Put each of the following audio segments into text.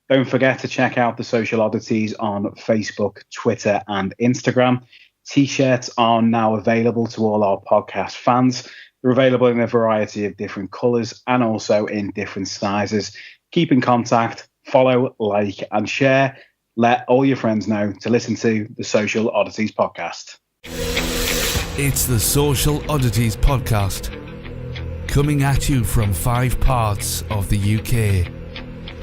Don't forget to check out the Social Oddities on Facebook, Twitter, and Instagram. T-shirts are now available to all our podcast fans. They're available in a variety of different colours and also in different sizes. Keep in contact, follow, like, and share. Let all your friends know to listen to the Social Oddities Podcast. It's the Social Oddities Podcast, coming at you from 5 parts of the UK,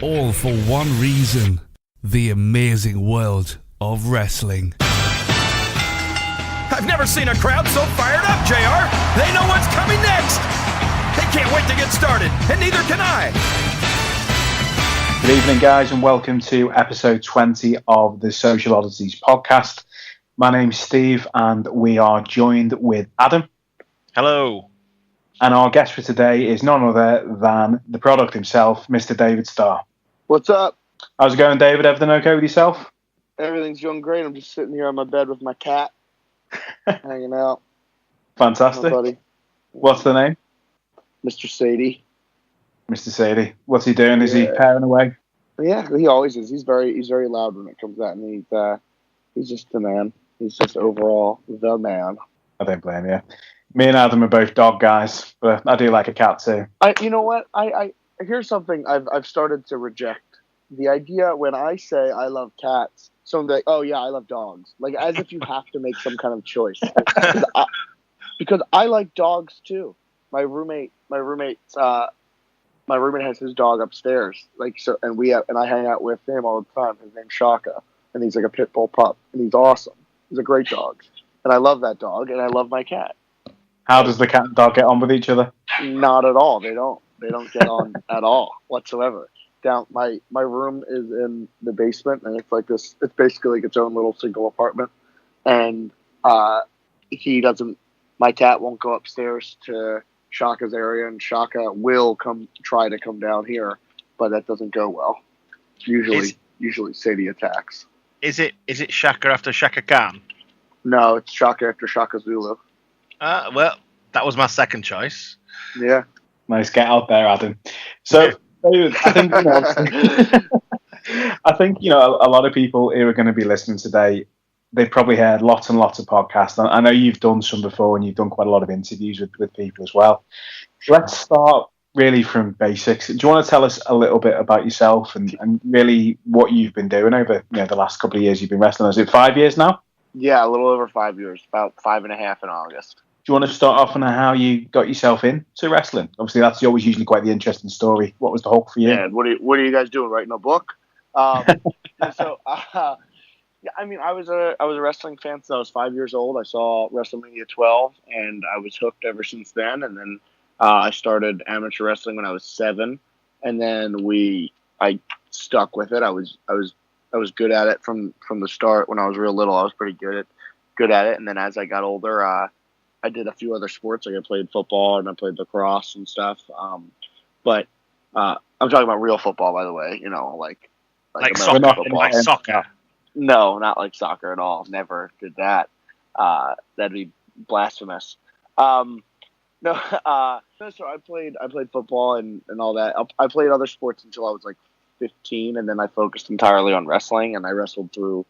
all for one reason: the amazing world of wrestling. I've never seen a crowd so fired up, JR. They know what's coming next. They can't wait to get started, and neither can I. Good evening, guys, and welcome to episode 20 of the Social Oddities Podcast. My name's Steve, and we are joined with Adam. Hello. And our guest for today is none other than the product himself, Mr. David Starr. What's up? How's it going, David? Everything okay with yourself? Everything's going great. I'm just sitting here on my bed with my cat, hanging out. Fantastic. My buddy. What's the name? Mr. Sadie. Mr. Sadie. What's he doing? Is he pairing away? Yeah, he always is. He's very loud when it comes out, and he's just the man. He's just overall the man. I don't blame you. Me and Adam are both dog guys, but I do like a cat too. You know what? I here's something I've started to reject. The idea when I say I love cats, someone's like, "Oh yeah, I love dogs." Like as if you have to make some kind of choice. Because I like dogs too. My roommate has his dog upstairs. And I hang out with him all the time. His name's Shaka, and he's like a pit bull pup, and he's awesome. He's a great dog, and I love that dog, and I love my cat. How does the cat and dog get on with each other? Not at all. They don't get on at all whatsoever. Down my room is in the basement, and it's like this. It's basically like its own little single apartment, and he doesn't. My cat won't go upstairs to Shaka's area, and Shaka will try to come down here, but that doesn't go well. Usually Sadie attacks. Is it Shaka after Shaka Khan? No, it's Shaka after Shaka Zulu. Well, that was my second choice. Yeah. Nice, get out there, Adam. So, David, I think a lot of people who are going to be listening today, they've probably heard lots and lots of podcasts. I know you've done some before, and you've done quite a lot of interviews with people as well. Let's start really from basics. Do you want to tell us a little bit about yourself and really what you've been doing over the last couple of years you've been wrestling? Is it 5 years now? Yeah, a little over 5 years, about 5.5 in August. Do you want to start off on how you got yourself into wrestling? Obviously, that's always usually quite the interesting story. What was the hook for you? Yeah, what are you guys doing? Writing a book? I was a wrestling fan since I was 5 years old. I saw WrestleMania 12, and I was hooked ever since then. And then I started amateur wrestling when I was 7, and then I stuck with it. I was good at it from the start. When I was real little, I was pretty good at it. And then as I got older, I did a few other sports. Like I played football and I played lacrosse and stuff. But I'm talking about real football, by the way. Like soccer. Football. Like soccer. No, not like soccer at all. Never did that. That'd be blasphemous. So I played football and all that. I played other sports until I was like 15, and then I focused entirely on wrestling. And I wrestled through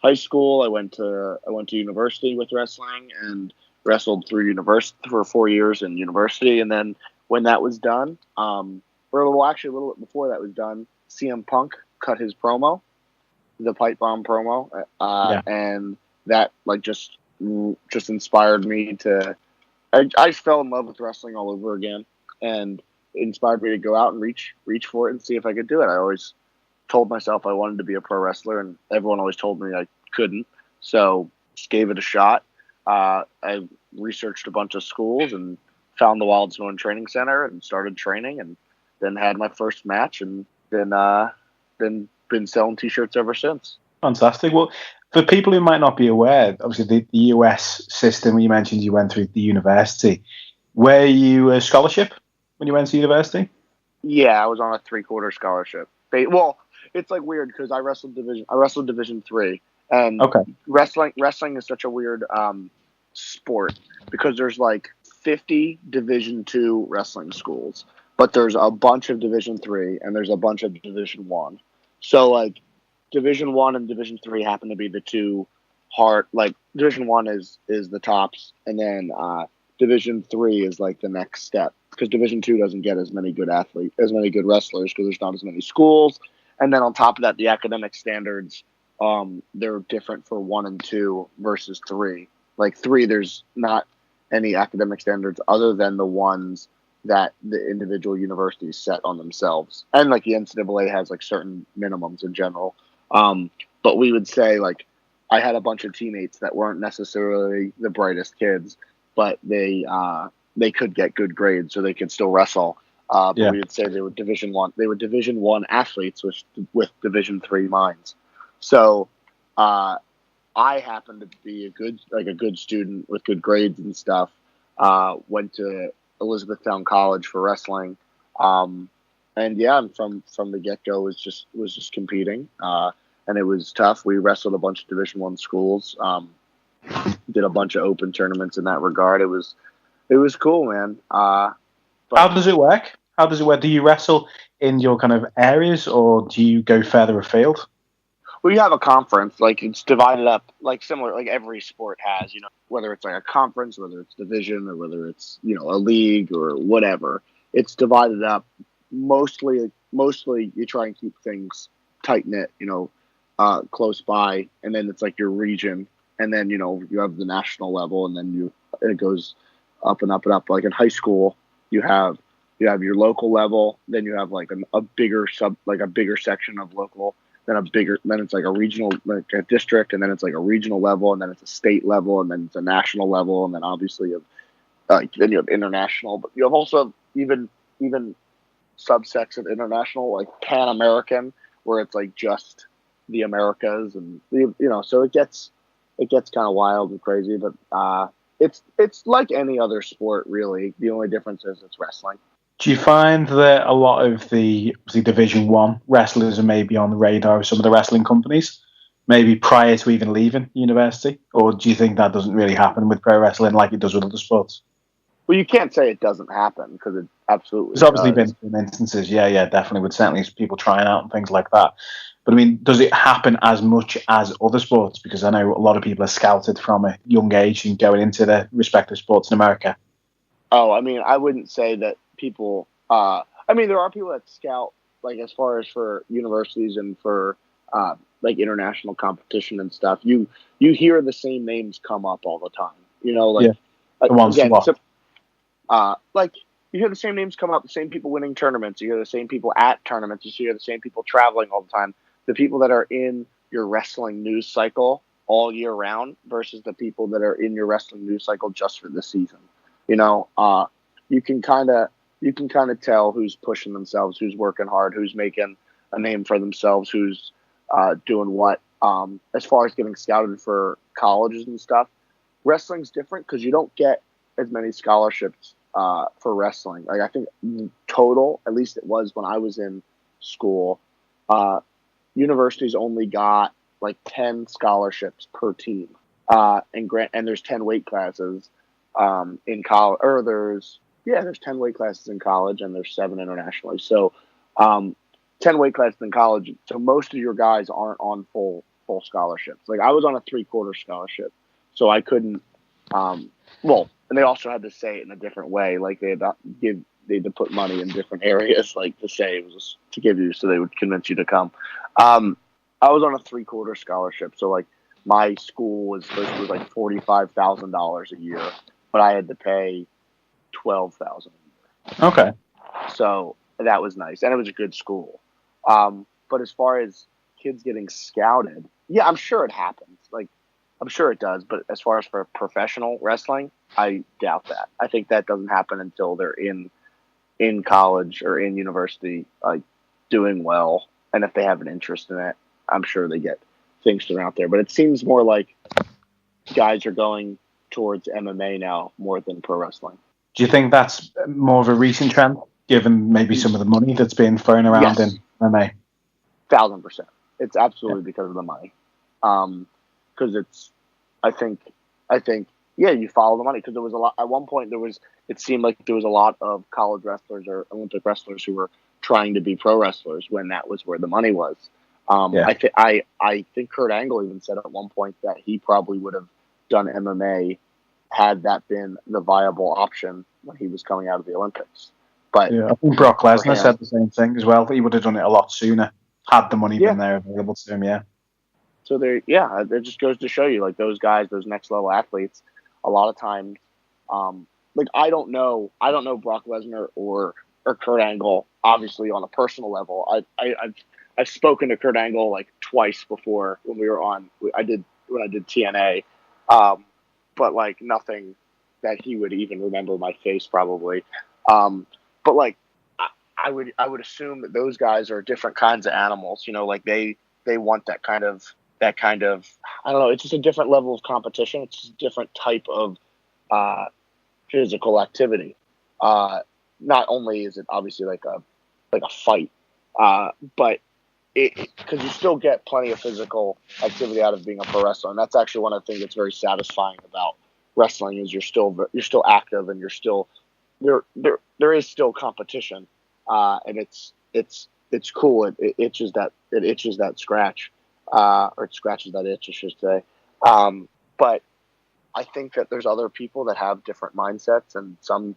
high school. I went to university with wrestling and wrestled through university for 4 years in university. And then when that was done, actually a little bit before that was done, CM Punk cut his promo, the pipe bomb promo, and that just inspired me to. I fell in love with wrestling all over again, and it inspired me to go out and reach for it and see if I could do it. I always told myself I wanted to be a pro wrestler, and everyone always told me I couldn't. So just gave it a shot. I researched a bunch of schools and found the Wild Stone Training Center and started training, and then had my first match, and then been selling T-shirts ever since. Fantastic. Well, for people who might not be aware, obviously the US system, you mentioned you went through the university. Were you a scholarship when you went to university? Yeah, I was on a 3-quarter scholarship. Well, it's like weird because I wrestled Division 3, and wrestling is such a weird sport because there's like 50 Division 2 wrestling schools, but there's a bunch of Division 3 and there's a bunch of Division 1. So like Division 1 and Division 3 happen to be the two hard, like Division 1 is the tops, and then Division 3 is like the next step, because Division 2 doesn't get as many good wrestlers because there's not as many schools. And then on top of that, the academic standards, they're different for 1 and 2 versus 3. Like 3, there's not any academic standards other than the ones that the individual universities set on themselves. And like the NCAA has like certain minimums in general. But we would say, like, I had a bunch of teammates that weren't necessarily the brightest kids, but they could get good grades, so they could still wrestle. But we would say they were Division 1. They were Division 1 athletes with Division 3 minds. So I happened to be a good student with good grades and stuff. Went to Elizabethtown College for wrestling. And from the get-go was just competing. And it was tough. We wrestled a bunch of Division 1 schools. Did a bunch of open tournaments in that regard. It was cool, man. How does it work? Do you wrestle in your kind of areas, or do you go further afield? Well, you have a conference. Like, it's divided up, like similar, like every sport has, whether it's like a conference, whether it's division, or whether it's, a league or whatever. It's divided up. Mostly you try and keep things tight-knit, close by, and then it's like your region, and then, you have the national level, and then it goes up and up and up. Like in high school, you have your local level, then you have like a bigger section of local, then it's like a regional, like a district, and then it's like a regional level, and then it's a state level, and then it's a national level, and then obviously then you have international, but you have also even subsects of international, like Pan American, where it's like just the Americas, and so it gets kind of wild and crazy, but it's like any other sport, really. The only difference is it's wrestling. Do you find that a lot of the Division 1 wrestlers are maybe on the radar of some of the wrestling companies, maybe prior to even leaving university? Or do you think that doesn't really happen with pro wrestling like it does with other sports? Well, you can't say it doesn't happen, because it absolutely There's obviously been some instances, definitely, with certainly people trying out and things like that. But I mean, does it happen as much as other sports? Because I know a lot of people are scouted from a young age and going into their respective sports in America. Oh, I mean, I wouldn't say that people. There are people that scout, like, as far as for universities and for like international competition and stuff. You hear the same names come up all the time. Like you hear the same names come up, the same people winning tournaments. You hear the same people at tournaments. You hear the same people traveling all the time. The people that are in your wrestling news cycle all year round versus the people that are in your wrestling news cycle just for the season. You can kind of tell who's pushing themselves, who's working hard, who's making a name for themselves, who's doing what. As far as getting scouted for colleges and stuff, wrestling's different because you don't get as many scholarships for wrestling. Like, I think total, at least it was when I was in school, universities only got like 10 scholarships per team. And there's 10 weight classes in college, or there's 10 weight classes in college, and there's 7 internationally. So 10 weight classes in college. So most of your guys aren't on full scholarships. Like, I was on a 3/4 scholarship, so I couldn't. And they also had to say it in a different way. Like, they had to put money in different areas, like to say it was to give you, so they would convince you to come. I was on a 3/4 scholarship, so like my school was supposed to be like $45,000 a year, but I had to pay $12,000 a year. Okay. So that was nice, and it was a good school. But as far as kids getting scouted, yeah, I'm sure it happens. Like, I'm sure it does, but as far as for professional wrestling, I doubt that. I think that doesn't happen until they're in college or in university, like, doing well, and if they have an interest in it, I'm sure they get things thrown out there. But it seems more like guys are going towards MMA now more than pro wrestling. Do you think that's more of a recent trend, given maybe some of the money that's being thrown around in MMA? 1,000%. It's absolutely because of the money. Because I think, you follow the money. Because there was a lot, at one point it seemed like there was a lot of college wrestlers or Olympic wrestlers who were trying to be pro wrestlers when that was where the money was. I think Kurt Angle even said at one point that he probably would have done MMA had that been the viable option when he was coming out of the Olympics. But yeah, I think Brock Lesnar said the same thing as well. That he would have done it a lot sooner had the money been there available to him. Yeah. So it just goes to show you, like, those guys, those next level athletes, a lot of times, like, I don't know Brock Lesnar or Kurt Angle, obviously, on a personal level. I've spoken to Kurt Angle like twice before when I did TNA, but like nothing that he would even remember my face probably. But like I would assume that those guys are different kinds of animals. You know, like they want that kind of I don't know. It's just a different level of competition. It's just a different type of physical activity. Not only is it obviously like a fight, but because you still get plenty of physical activity out of being a pro wrestler, and that's actually one of the things that's very satisfying about wrestling is you're still active and you're still there is still competition, and it's cool. It itches that scratch, or it scratches that itch, I should say. But I think that there's other people that have different mindsets, and some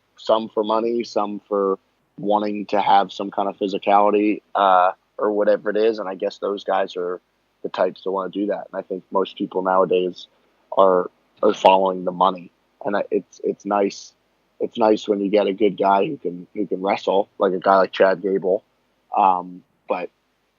for money, some for wanting to have some kind of physicality, or whatever it is. And I guess those guys are the types that want to do that. And I think most people nowadays are following the money. And it's nice. It's nice when you get a good guy who can wrestle, like a guy like Chad Gable. But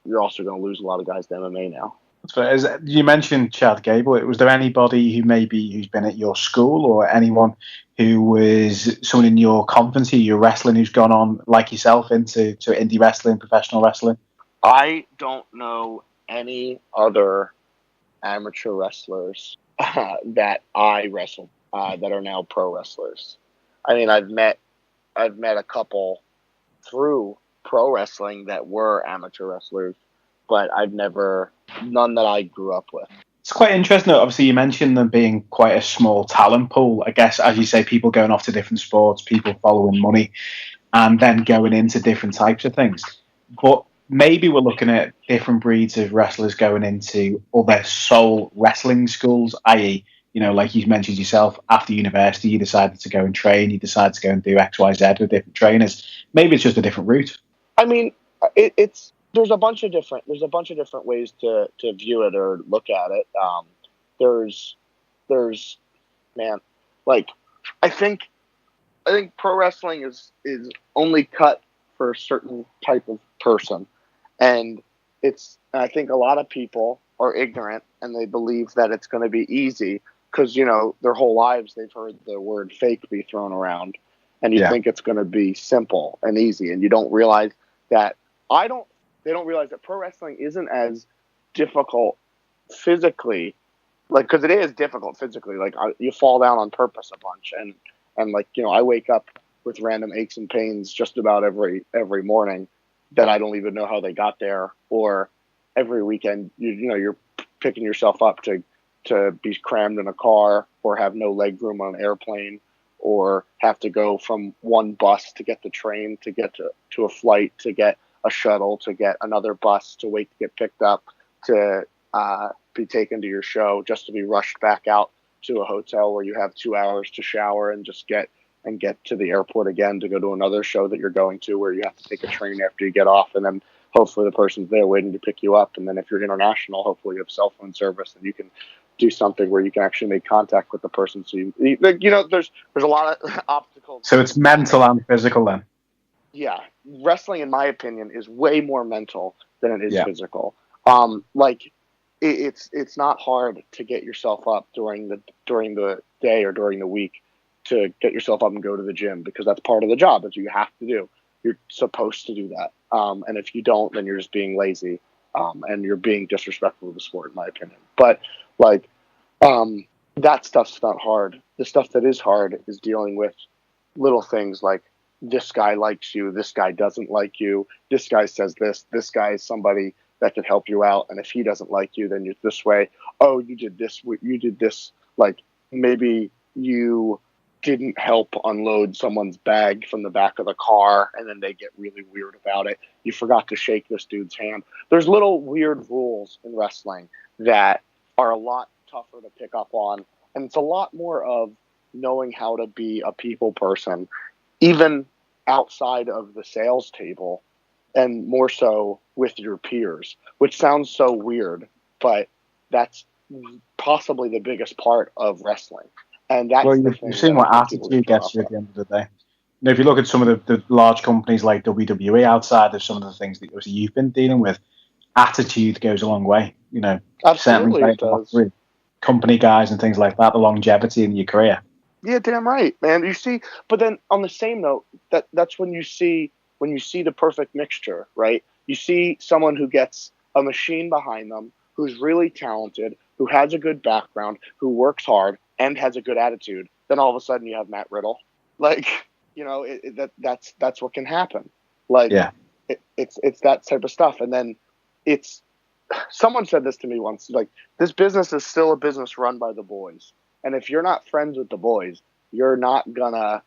you're also going to lose a lot of guys to MMA now. So you mentioned Chad Gable. Was there anybody who's been at your school, or anyone who was someone in your conference, your wrestling, who's gone on like yourself into indie wrestling, professional wrestling? I don't know any other amateur wrestlers that I wrestled that are now pro wrestlers. I mean, I've met a couple through pro wrestling that were amateur wrestlers, but none that I grew up with. It's quite interesting. Obviously, you mentioned them being quite a small talent pool. I guess, as you say, people going off to different sports, people following money, and then going into different types of things. But maybe we're looking at different breeds of wrestlers going into other sole wrestling schools, i.e., you know, like you mentioned yourself, after university, you decided to go and train, you decided to go and do X, Y, Z with different trainers. Maybe it's just a different route. I mein, there's a bunch of different ways to view it or look at it. I think pro wrestling is only cut for a certain type of person, and I think a lot of people are ignorant and they believe that it's going to be easy because, you know, their whole lives they've heard the word fake be thrown around, and you think it's going to be simple and easy, and you don't realize that they don't realize that pro wrestling isn't as difficult physically, like, because it is difficult physically. Like, you fall down on purpose a bunch, and like, you know, I wake up with random aches and pains just about every morning that I don't even know how they got there. Or every weekend, you're picking yourself up to be crammed in a car, or have no leg room on an airplane, or have to go from one bus to get the train, to get to a flight, to get a shuttle, to get another bus, to wait to get picked up, to be taken to your show, just to be rushed back out to a hotel where you have 2 hours to shower and just get to the airport again to go to another show that you're going to, where you have to take a train after you get off, and then hopefully the person's there waiting to pick you up. And then if you're international, hopefully you have cell phone service and you can do something where you can actually make contact with the person. So there's a lot of obstacles. So it's mental and physical then. Yeah, wrestling, in my opinion, is way more mental than it is physical. It's not hard to get yourself up during the day or during the week to get yourself up and go to the gym, because that's part of the job that you have to do. You're supposed to do that. And if you don't, then you're just being lazy, and you're being disrespectful to the sport, in my opinion. But that stuff's not hard. The stuff that is hard is dealing with little things like, this guy likes you, this guy doesn't like you, this guy says this guy is somebody that could help you out, and if he doesn't like you, then you're this way. Oh, you did this. Like, maybe you didn't help unload someone's bag from the back of the car, and then they get really weird about it. You forgot to shake this dude's hand. There's little weird rules in wrestling that are a lot tougher to pick up on, and it's a lot more of knowing how to be a people person, even outside of the sales table, and more so with your peers, which sounds so weird, but that's possibly the biggest part of wrestling. And that's you've seen what attitude gets you at the end of the day. If you look at some of the large companies like WWE, outside of some of the things that you've been dealing with, attitude goes a long way. Absolutely it does. With company guys and things like that, the longevity in your career. Yeah, damn right, man. You see, but then on the same note, that's when you see the perfect mixture, right? You see someone who gets a machine behind them, who's really talented, who has a good background, who works hard, and has a good attitude. Then all of a sudden you have Matt Riddle. That's what can happen. It's that type of stuff. And then someone said this to me once, like, this business is still a business run by the boys. And if you're not friends with the boys, you're not gonna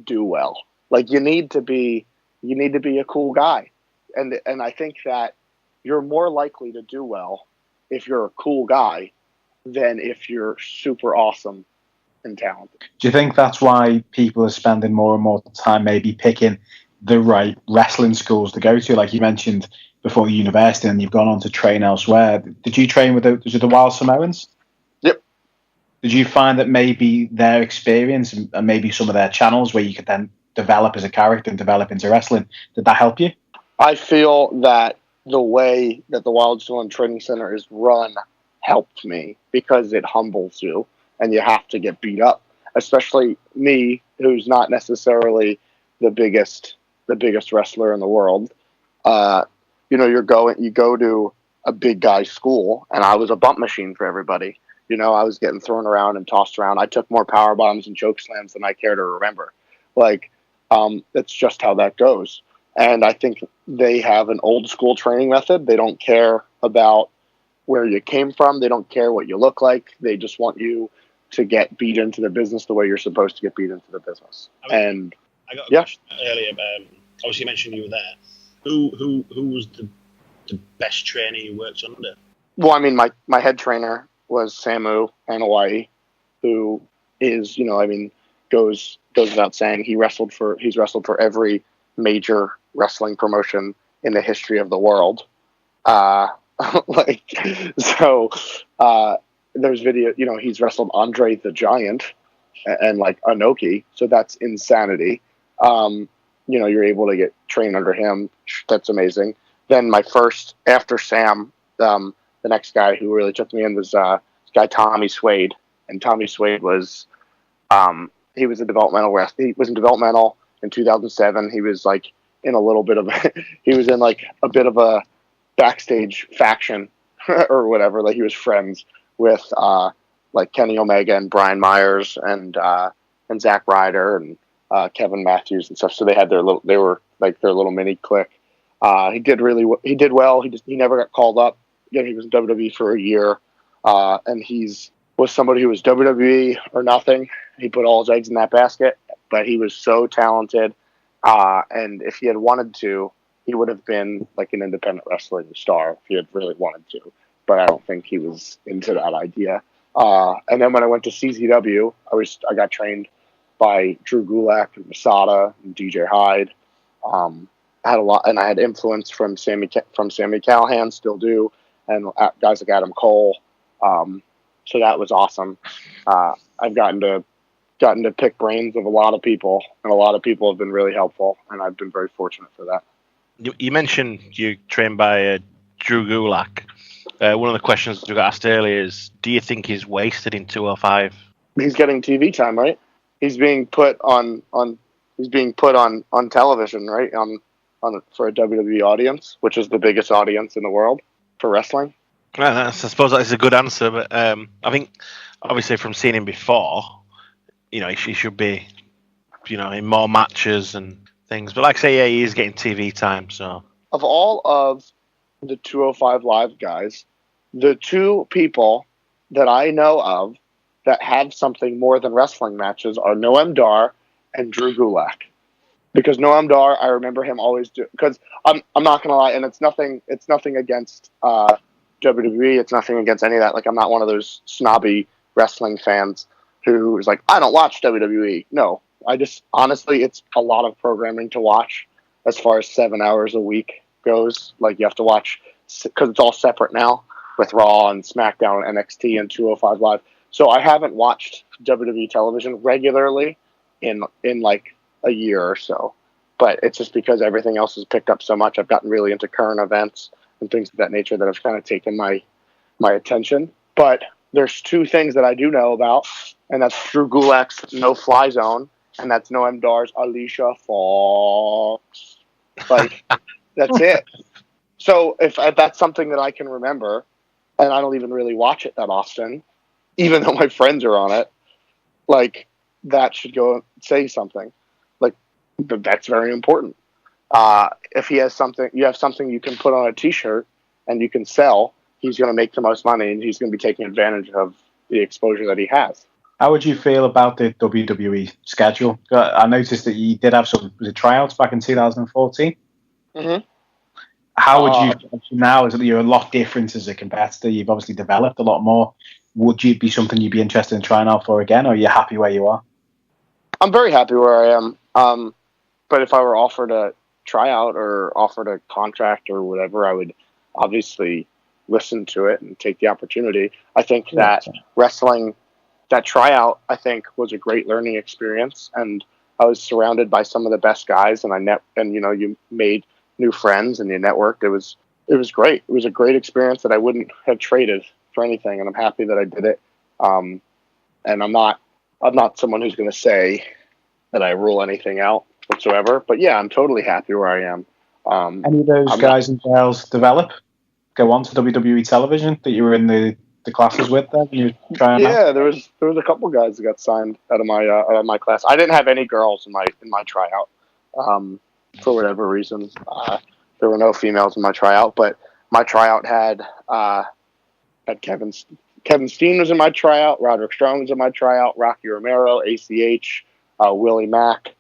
do well. Like, you need to be a cool guy. And I think that you're more likely to do well if you're a cool guy than if you're super awesome and talented. Do you think that's why people are spending more and more time maybe picking the right wrestling schools to go to? Like you mentioned before, university, and you've gone on to train elsewhere. Did you train with the Wild Samoans? Yep. Did you find that maybe their experience and maybe some of their channels where you could then develop as a character and develop into wrestling, did that help you? I feel that the way that the Wild Samoan Training Center is run helped me, because it humbles you and you have to get beat up, especially me, who's not necessarily the biggest wrestler in the world. You go to a big guy school, and I was a bump machine for everybody. I was getting thrown around and tossed around. I took more power bombs and choke slams than I care to remember. That's just how that goes. And I think they have an old school training method. They don't care about where you came from. They don't care what you look like. They just want you to get beat into the business the way you're supposed to get beat into the business. I got a question earlier. Obviously, you mentioned you were there. Who was the best trainer you worked under? Well, I mean, my head trainer was Samu Anawai, who is, goes without saying, he's wrestled for every major wrestling promotion in the history of the world. There's video, he's wrestled Andre the Giant and Inoki. So that's insanity. You're able to get trained under him. That's amazing. Then after Sam, the next guy who really took me in was this guy, Tommy Swade. And Tommy Swade was, he was a developmental wrestler. He was in developmental in 2007. He was in a little bit of he was in a bit of a backstage faction or whatever. He was friends with Kenny Omega and Brian Myers and Zack Ryder and Kevin Matthews and stuff. So they had their little mini clique. He did well. He never got called up. Again, he was in WWE for a year, and was somebody who was WWE or nothing. He put all his eggs in that basket, but he was so talented. And if he had wanted to, he would have been an independent wrestling star if he had really wanted to. But I don't think he was into that idea. And then when I went to CZW, I got trained by Drew Gulak and Masada and DJ Hyde. I had a lot, and I had influence from Sammy Callahan, still do, and guys like Adam Cole. So that was awesome. I've gotten to pick brains of a lot of people, and a lot of people have been really helpful, and I've been very fortunate for that. You mentioned you trained by Drew Gulak. One of the questions we got asked earlier is, do you think he's wasted in 205? He's getting TV time, right? He's being put on television, right? For a WWE audience, which is the biggest audience in the world for wrestling. Well, I suppose that's a good answer, but I think obviously from seeing him before, he should be, in more matches and things. But like I say, yeah, he is getting TV time. So of all of the 205 Live guys, the two people that I know of that have something more than wrestling matches are Noam Dar and Gugu Luck. Because Noam Dar, I remember him always do. Because I'm not gonna lie, and it's nothing against WWE. It's nothing against any of that. Like, I'm not one of those snobby wrestling fans who is like, I don't watch WWE. No, I just honestly, it's a lot of programming to watch as far as 7 hours a week goes. Like, you have to watch because it's all separate now with Raw and SmackDown and NXT and 205 Live. So I haven't watched WWE television regularly in like a year or so. But it's just because everything else has picked up so much. I've gotten really into current events and things of that nature that have kind of taken my attention. But there's two things that I do know about, and that's Drew Gulak's No Fly Zone, and that's Noam Dar's Alicia Fox. Like, that's it. So if that's something that I can remember, and I don't even really watch it that often, even though my friends are on it, like, that should go and say something. Like, that's very important. If he has something, you have something you can put on a T-shirt and you can sell, he's going to make the most money, and he's going to be taking advantage of the exposure that he has. How would you feel about the WWE schedule? I noticed that you did have some tryouts back in 2014. Mm-hmm. How would you now? Is that you're a lot different as a competitor? You've obviously developed a lot more. Would you be something you'd be interested in trying out for again, or are you happy where you are? I'm very happy where I am. But if I were offered a tryout or offered a contract or whatever, I would obviously listen to it and take the opportunity. I think that wrestling, that tryout, I think was a great learning experience, and I was surrounded by some of the best guys, and you made new friends and you networked. It was great. It was a great experience that I wouldn't have traded for anything, and I'm happy that I did it. And I'm not someone who's going to say that I rule anything out whatsoever, but yeah, I'm totally happy where I am. Any of those guys and girls go on to WWE television that you were in the classes with then? You trying out? Yeah, there was a couple guys that got signed out of my class. I didn't have any girls in my tryout for whatever reason. There were no females in my tryout, but my tryout had Kevin Steen was in my tryout, Roderick Strong was in my tryout, Rocky Romero, ACH, Willie Mack,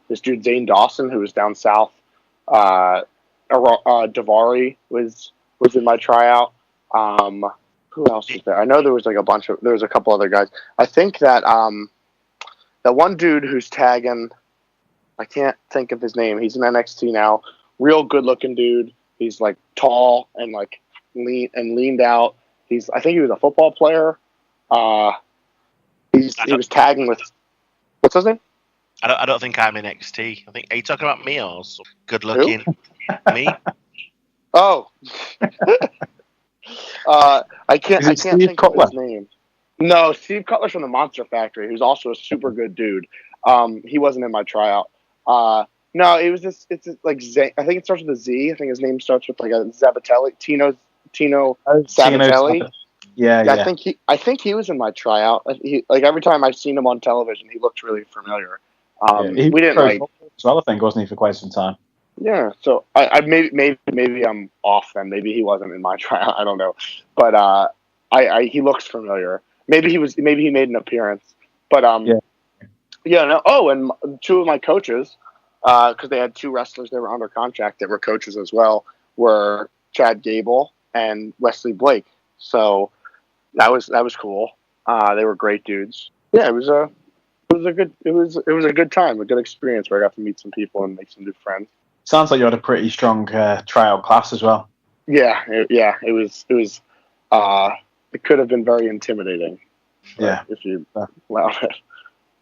this dude Zane Dawson, who was down south, Davari was in my tryout. Who else was there? I know there was a couple other guys. I think that that one dude who's tagging, I can't think of his name. He's in NXT now. Real good looking dude. He's like tall and like leaned out. I think he was a football player. He was tagging with, what's his name? I don't think I'm in NXT. Are you talking about me or good looking me? Oh, I can't think of his name. No, Steve Cutler's from the Monster Factory, who's also a super good dude. He wasn't in my tryout. No, it was this. It's like Z. I think it starts with a Z. I think his name starts with like a Zabatelli. Tino Sabatelli. Yeah. I think he was in my tryout. Like every time I've seen him on television, he looked really familiar. He we didn't like as well. I think wasn't he for quite some time. Yeah, so I maybe I'm off then. Maybe he wasn't in my tryout. I don't know, but he looks familiar. Maybe he made an appearance. But no. Oh, and two of my coaches, because they had two wrestlers that were under contract that were coaches as well, were Chad Gable and Wesley Blake. So that was cool. They were great dudes. Yeah, it was a good time, a good experience where I got to meet some people and make some new friends. Sounds like you had a pretty strong tryout class as well. Yeah, it was. It could have been very intimidating. Yeah, if you allowed it.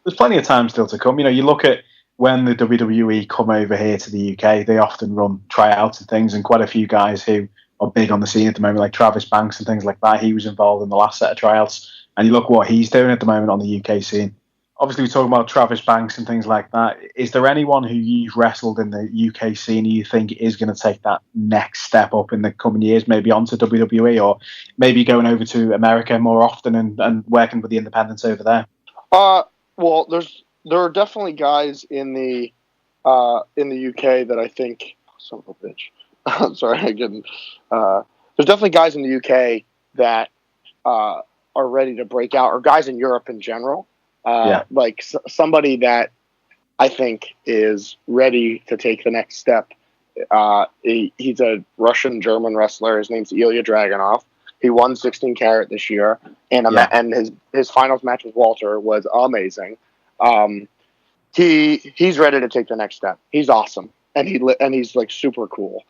There's plenty of time still to come. You look at when the WWE come over here to the UK, they often run tryouts and things, and quite a few guys who are big on the scene at the moment, like Travis Banks and things like that. He was involved in the last set of tryouts, and you look what he's doing at the moment on the UK scene. Obviously, we're talking about Travis Banks and things like that. Is there anyone who you've wrestled in the UK scene you think is going to take that next step up in the coming years, maybe onto WWE or maybe going over to America more often and working with the independents over there? Well, there are definitely guys in the UK that I think. Son of a bitch. I'm sorry, I didn't. There's definitely guys in the UK that are ready to break out, or guys in Europe in general. Like somebody that I think is ready to take the next step. He's a Russian-German wrestler. His name's Ilya Dragunov. He won 16 Carat this year, and his finals match with Walter was amazing. He's ready to take the next step. He's awesome, and he's like super cool.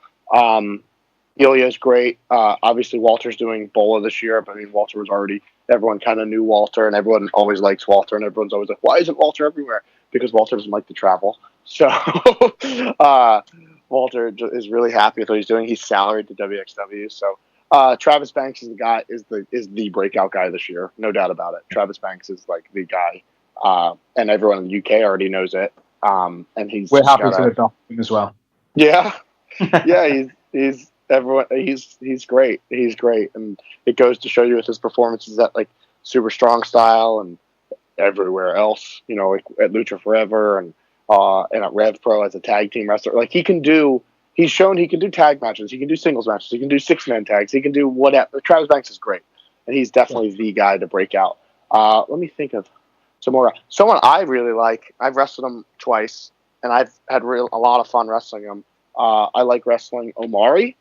Ilya's great. Obviously, Walter's doing Bola this year, but I mean, Walter was already. Everyone kind of knew Walter, and everyone always likes Walter, and everyone's always like, "Why isn't Walter everywhere?" Because Walter doesn't like to travel. So Walter is really happy with what he's doing. He's salaried to WXW. So Travis Banks is the breakout guy this year, no doubt about it. Travis Banks is like the guy, and everyone in the UK already knows it. And we're happy to adopt him as well. Yeah, yeah, he's everyone. He's great. He's great, and it goes to show you with his performances at like Super Strong Style and everywhere else. You know, like at Lucha Forever and at Rev Pro as a tag team wrestler. Like he's shown he can do tag matches. He can do singles matches. He can do 6-man tags. He can do whatever. Travis Banks is great, and he's definitely the guy to break out. Let me think of some more. Someone I really like. I've wrestled him twice, and I've had a lot of fun wrestling him. I like wrestling Omari.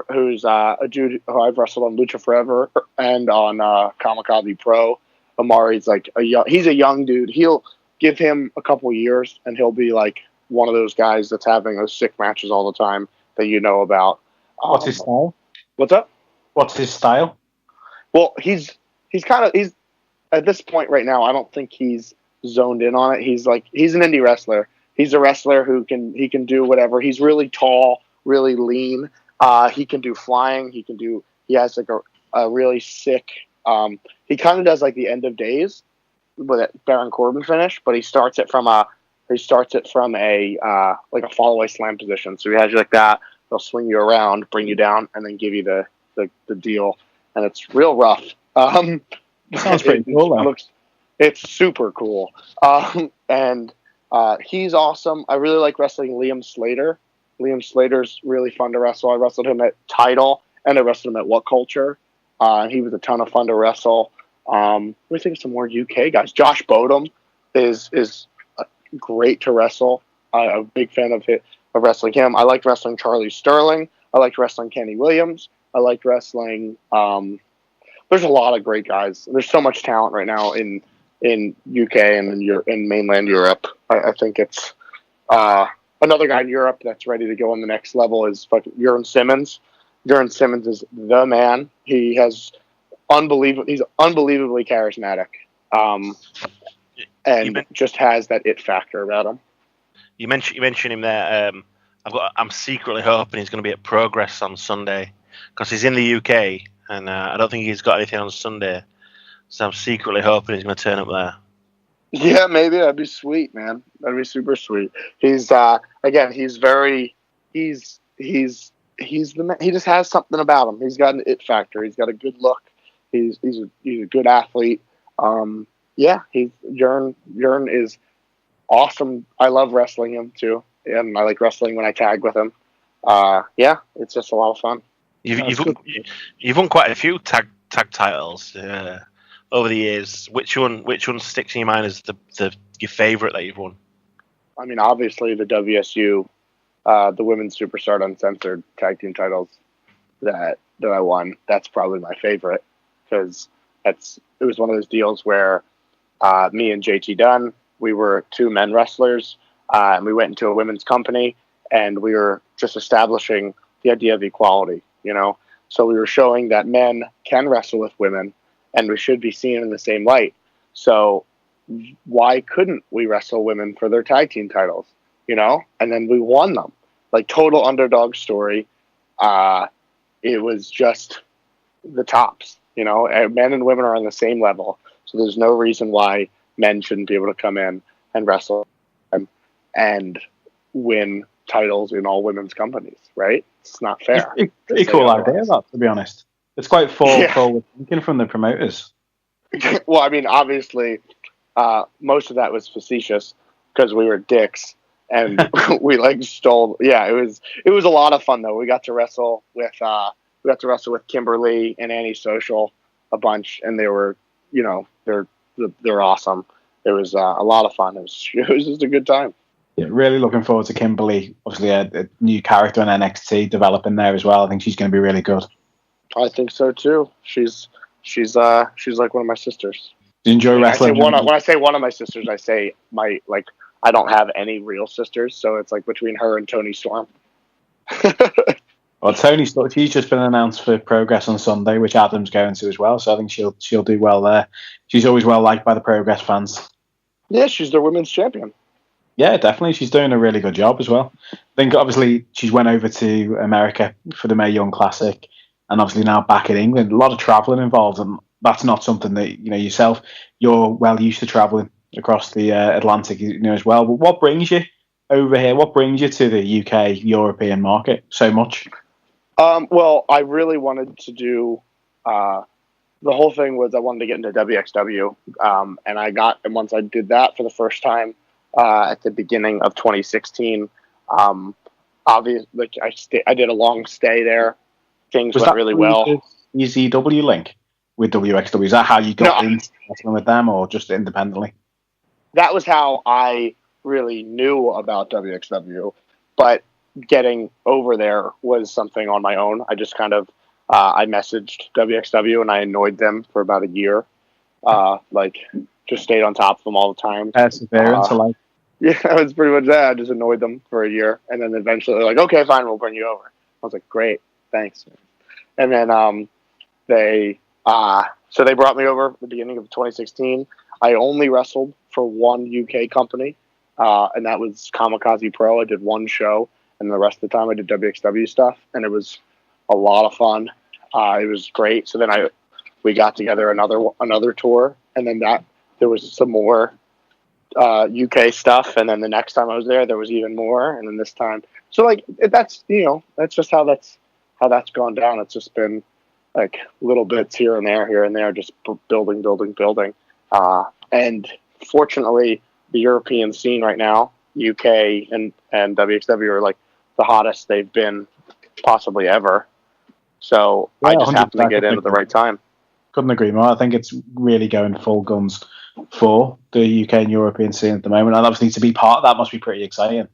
Who's a dude who I've wrestled on Lucha Forever and on Kamikaze Pro. Omari's like he's a young dude. He'll give him a couple years, and he'll be like one of those guys that's having those sick matches all the time that you know about. What's his style? What's up? What's his style? Well, he's at this point right now. I don't think he's zoned in on it. He's an indie wrestler. He's a wrestler who can do whatever. He's really tall, really lean. He can do flying. He has like a really sick. He kind of does like the End of Days with a Baron Corbin finish, but he starts it from a like a fall away slam position. So he has you like that. They'll swing you around, bring you down, and then give you the deal. And it's real rough. Sounds pretty cool. It's super cool. And he's awesome. I really like wrestling Liam Slater. Liam Slater's really fun to wrestle. I wrestled him at Tidal, and I wrestled him at What Culture. And he was a ton of fun to wrestle. Let me think of some more UK guys. Josh Bodum is great to wrestle. I'm a big fan of wrestling him. I liked wrestling Charlie Sterling. I liked wrestling Kenny Williams. I liked wrestling. There's a lot of great guys. There's so much talent right now in UK and in mainland Europe. I think it's another guy in Europe that's ready to go on the next level is fucking Jurn Simmons. Jurn Simmons is the man. He's unbelievably charismatic. And just has that it factor about him. You mentioned him there. I'm secretly hoping he's going to be at Progress on Sunday because he's in the UK and I don't think he's got anything on Sunday. So I'm secretly hoping he's going to turn up there. Yeah, maybe that'd be sweet, man. That'd be super sweet. He's again, he's the man. He just has something about him. He's got an it factor. He's got a good look. He's a good athlete. Yeah, Jurn is awesome. I love wrestling him too, and I like wrestling when I tag with him. Yeah, it's just a lot of fun. You've won quite a few tag titles over the years. Which one sticks in your mind as your favorite that you've won? I mean, obviously the WSU, the Women's Superstar Uncensored tag team titles that I won. That's probably my favorite because it was one of those deals where me and JT Dunn, we were two men wrestlers, and we went into a women's company, and we were just establishing the idea of equality, you know? So we were showing that men can wrestle with women, and we should be seen in the same light. So why couldn't we wrestle women for their tag team titles, you know? And then we won them. Like, total underdog story. It was just the tops, you know? Men and women are on the same level. So there's no reason why men shouldn't be able to come in and wrestle and win titles in all women's companies, right? It's not fair. Pretty cool idea, that, to be honest. It's quite forward thinking from the promoters. Well, I mean, obviously, most of that was facetious because we were dicks and we like stole. Yeah, it was a lot of fun though. We got to wrestle with Kimberly and Annie Social. a bunch, and they were, they're awesome. It was a lot of fun. It was just a good time. Yeah, really looking forward to Kimberly. Obviously, a new character in NXT developing there as well. I think she's going to be really good. I think so too. She's like one of my sisters. Do you enjoy wrestling? When I say one of my sisters, I say I don't have any real sisters, so it's like between her and Toni Storm. Well, Toni Storm, she's just been announced for Progress on Sunday, which Adam's going to as well. So I think she'll do well there. She's always well liked by the Progress fans. Yeah, she's the women's champion. Yeah, definitely. She's doing a really good job as well. I think obviously she's went over to America for the Mae Young Classic, and obviously now back in England. A lot of travelling involved, and that's not something that yourself. You're well used to travelling across the Atlantic, as well. But what brings you over here? What brings you to the UK European market so much? Well, I really wanted to do. The whole thing was I wanted to get into WXW, and once I did that for the first time at the beginning of 2016. Obviously, I did a long stay there. Things went really well. ECW link with WXW, is that how you got into wrestling with them, or just independently? That was how I really knew about WXW, but getting over there was something on my own. I just kind of I messaged WXW and I annoyed them for about a year. Just stayed on top of them all the time. Perseverance, yeah, that was pretty much that. I just annoyed them for a year, and then eventually they're like, "Okay, fine, we'll bring you over." I was like, "Great, thanks." And then they brought me over at the beginning of 2016. I only wrestled for one UK company, and that was Kamikaze Pro. I did one show, and the rest of the time I did WXW stuff, and it was a lot of fun. It was great. So then we got together another tour, and then there was some more UK stuff, and then the next time I was there was even more, and then this time. So that's just how that's gone down. It's just been like little bits here and there, just building. And fortunately, the European scene right now, UK and WXW are like the hottest they've been possibly ever. So I just happened to get in at the right time. Couldn't agree more. I think it's really going full guns for the UK and European scene at the moment, and obviously to be part of that must be pretty exciting.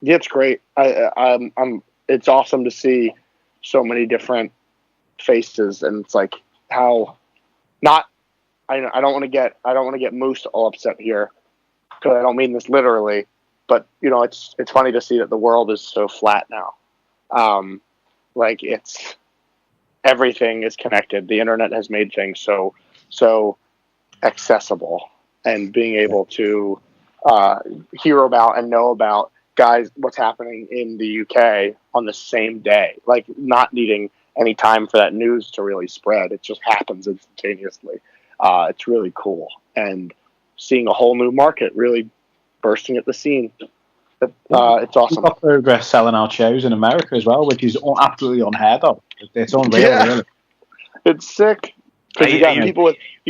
Yeah, it's great. It's awesome to see so many different faces, and it's like how not. I don't want to get Moose all upset here, because I don't mean this literally, but it's funny to see that the world is so flat now. It's everything is connected. The internet has made things so accessible, and being able to hear about and know about guys what's happening in the UK on the same day, like not needing any time for that news to really spread. It just happens instantaneously. It's really cool, and seeing a whole new market really bursting at the scene. It's awesome. We've got Progress selling out shows in America as well, which is absolutely unheard of. It's unreal, really. It's sick. Because you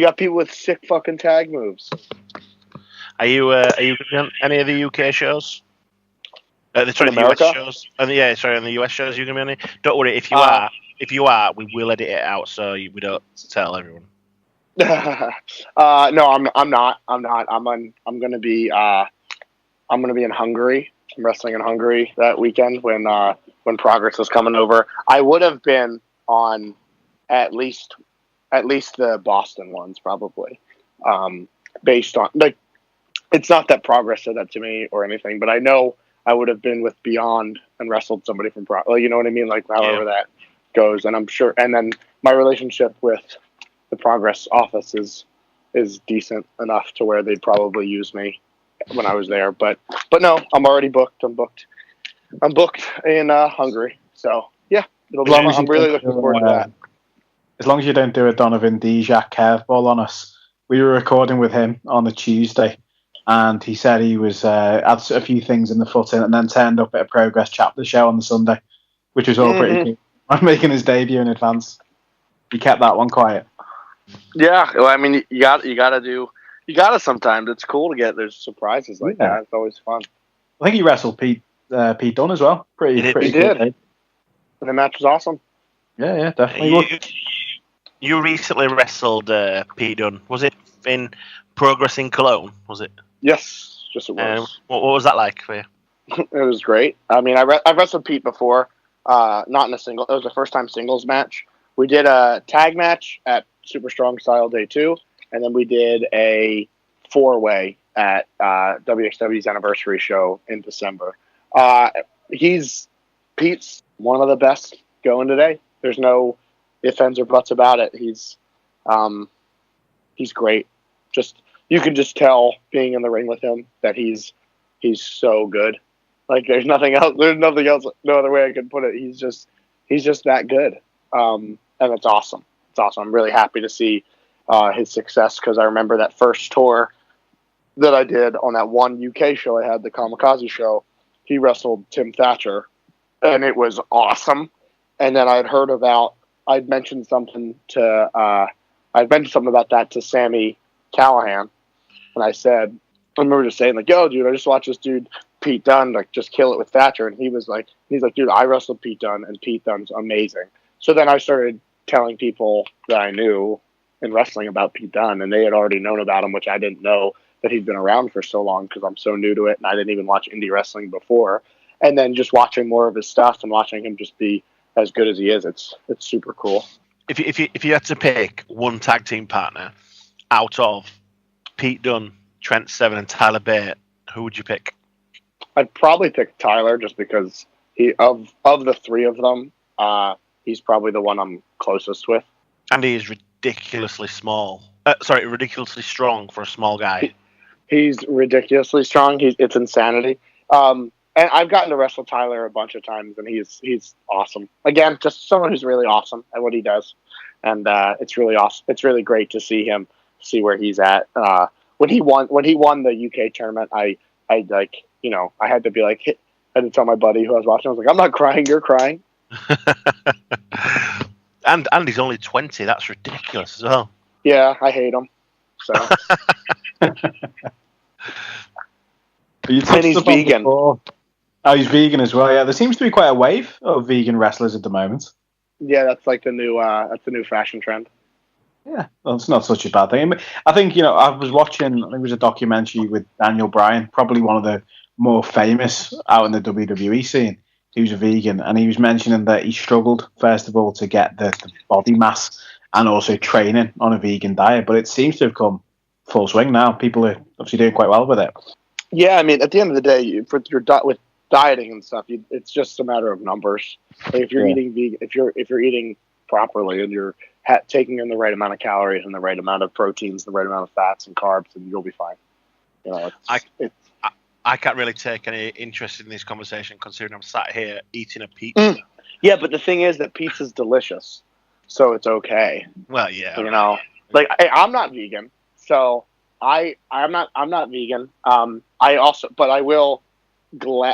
got people with sick fucking tag moves. Are you on any of the UK shows? The US shows. On the US shows you're gonna be on. Don't worry, if you are, we will edit it out so we don't tell everyone. No, I'm not. I'm gonna be in Hungary. I'm wrestling in Hungary that weekend when Progress was coming over. I would have been on at least the Boston ones, probably. Based on it's not that Progress said that to me or anything, but I know I would have been with Beyond and wrestled somebody from Progress. You know what I mean? However that goes, and I'm sure. And then my relationship with the Progress office is decent enough to where they'd probably use me when I was there, but no, I'm already booked. I'm booked in Hungary. So yeah, it'll be fun. I'm really looking forward to that. As long as you don't do a Donovan Dijak curveball on us. We were recording with him on a Tuesday, and he said he was had a few things in the foot in, and then turned up at a Progress chapter show on the Sunday, which was all pretty cool. I'm making his debut in advance. He kept that one quiet. Yeah, well, I mean, you gotta sometimes. It's cool to get there's surprises like that. It's always fun. I think he wrestled Pete Dunn as well. Pretty he cool. Did. And the match was awesome. Yeah, definitely. You recently wrestled Pete Dunn. Was it in Progress in Cologne? Was it? Yes, it was. What was that like for you? It was great. I mean, I wrestled Pete before, not in a single. It was the first time singles match. We did a tag match at Super Strong Style Day 2, and then we did a 4-way at WXW's anniversary show in December. Pete's one of the best going today. There's no ifs, ands, or buts about it. He's great. Just you can just tell being in the ring with him that he's so good. Like there's nothing else. There's nothing else. No other way I can put it. He's just that good. And it's awesome. It's awesome. I'm really happy to see his success because I remember that first tour that I did on that one UK show I had, the Kamikaze show. He wrestled Tim Thatcher, and it was awesome. And then I'd mentioned something about that to Sammy Callahan, and I remember just saying like, "Yo, dude, I just watched this dude Pete Dunn like just kill it with Thatcher," and he's like, "Dude, I wrestled Pete Dunn, and Pete Dunn's amazing." So then I started telling people that I knew in wrestling about Pete Dunn, and they had already known about him, which I didn't know that he'd been around for so long because I'm so new to it, and I didn't even watch indie wrestling before. And then just watching more of his stuff and watching him just be as good as he is, it's super cool. If you had to pick one tag team partner out of Pete Dunn, Trent Seven, and Tyler Bate, who would you pick? I'd probably pick Tyler just because of the three of them, he's probably the one I'm closest with. And he is ridiculously ridiculously strong for a small guy. He's ridiculously strong. It's insanity. And I've gotten to wrestle Tyler a bunch of times, and he's awesome. Again, just someone who's really awesome at what he does, and it's really awesome. It's really great to see where he's at. When he won the UK tournament, I had to be like, I had to tell my buddy who I was watching. I was like, I'm not crying, you're crying. and he's only 20. That's ridiculous as well. Yeah, I hate him. So. And he's vegan. Oh, he's vegan as well. Yeah, there seems to be quite a wave of vegan wrestlers at the moment. Yeah, that's like the new fashion trend. Yeah, well, it's not such a bad thing. I think I was watching. I think it was a documentary with Daniel Bryan, probably one of the more famous out in the WWE scene. He was a vegan, and he was mentioning that he struggled first of all to get the body mass and also training on a vegan diet. But it seems to have come full swing now. People are obviously doing quite well with it. Yeah, I mean, at the end of the day, with dieting and stuff, it's just a matter of numbers. Like if you're eating vegan, if you're eating properly and you're taking in the right amount of calories and the right amount of proteins, the right amount of fats and carbs, then you'll be fine. I can't really take any interest in this conversation considering I'm sat here eating a pizza. Yeah, but the thing is that pizza's delicious, so it's okay. Well, yeah, like I'm not vegan, so I'm not vegan. But I will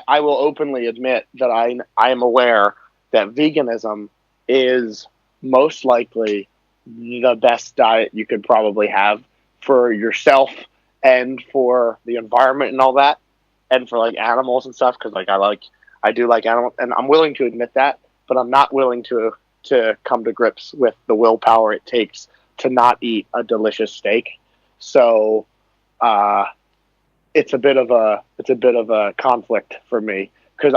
openly admit that I am aware that veganism is most likely the best diet you could probably have for yourself and for the environment and all that, and for like animals and stuff. Because I do like animals, and I'm willing to admit that, but I'm not willing to come to grips with the willpower it takes to not eat a delicious steak. So, it's a bit of a conflict for me because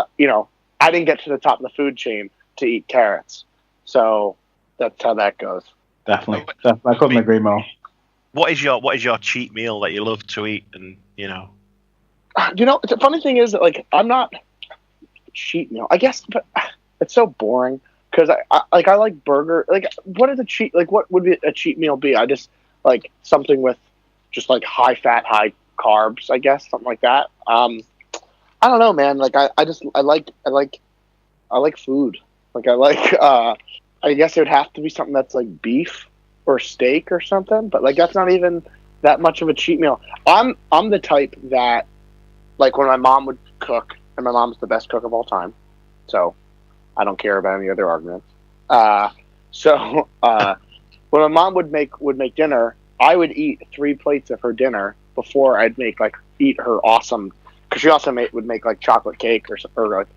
I didn't get to the top of the food chain to eat carrots, so that's how that goes. Definitely, I couldn't agree more. What is your cheat meal that you love to eat? And the funny thing is that like I'm not cheat meal, I guess, but it's so boring because I like burger. Like, what is a cheat? Like, what would a cheat meal be? I just like something with just like high fat, high carbs, I guess, something like that. I don't know, man. Like I like food. Like I guess it would have to be something that's like beef or steak or something, but like that's not even that much of a cheat meal. I'm the type that like when my mom would cook, and my mom's the best cook of all time, so I don't care about any other arguments. So when my mom would make dinner, I would eat 3 plates of her dinner before I'd eat her awesome, because she also would make like chocolate cake or like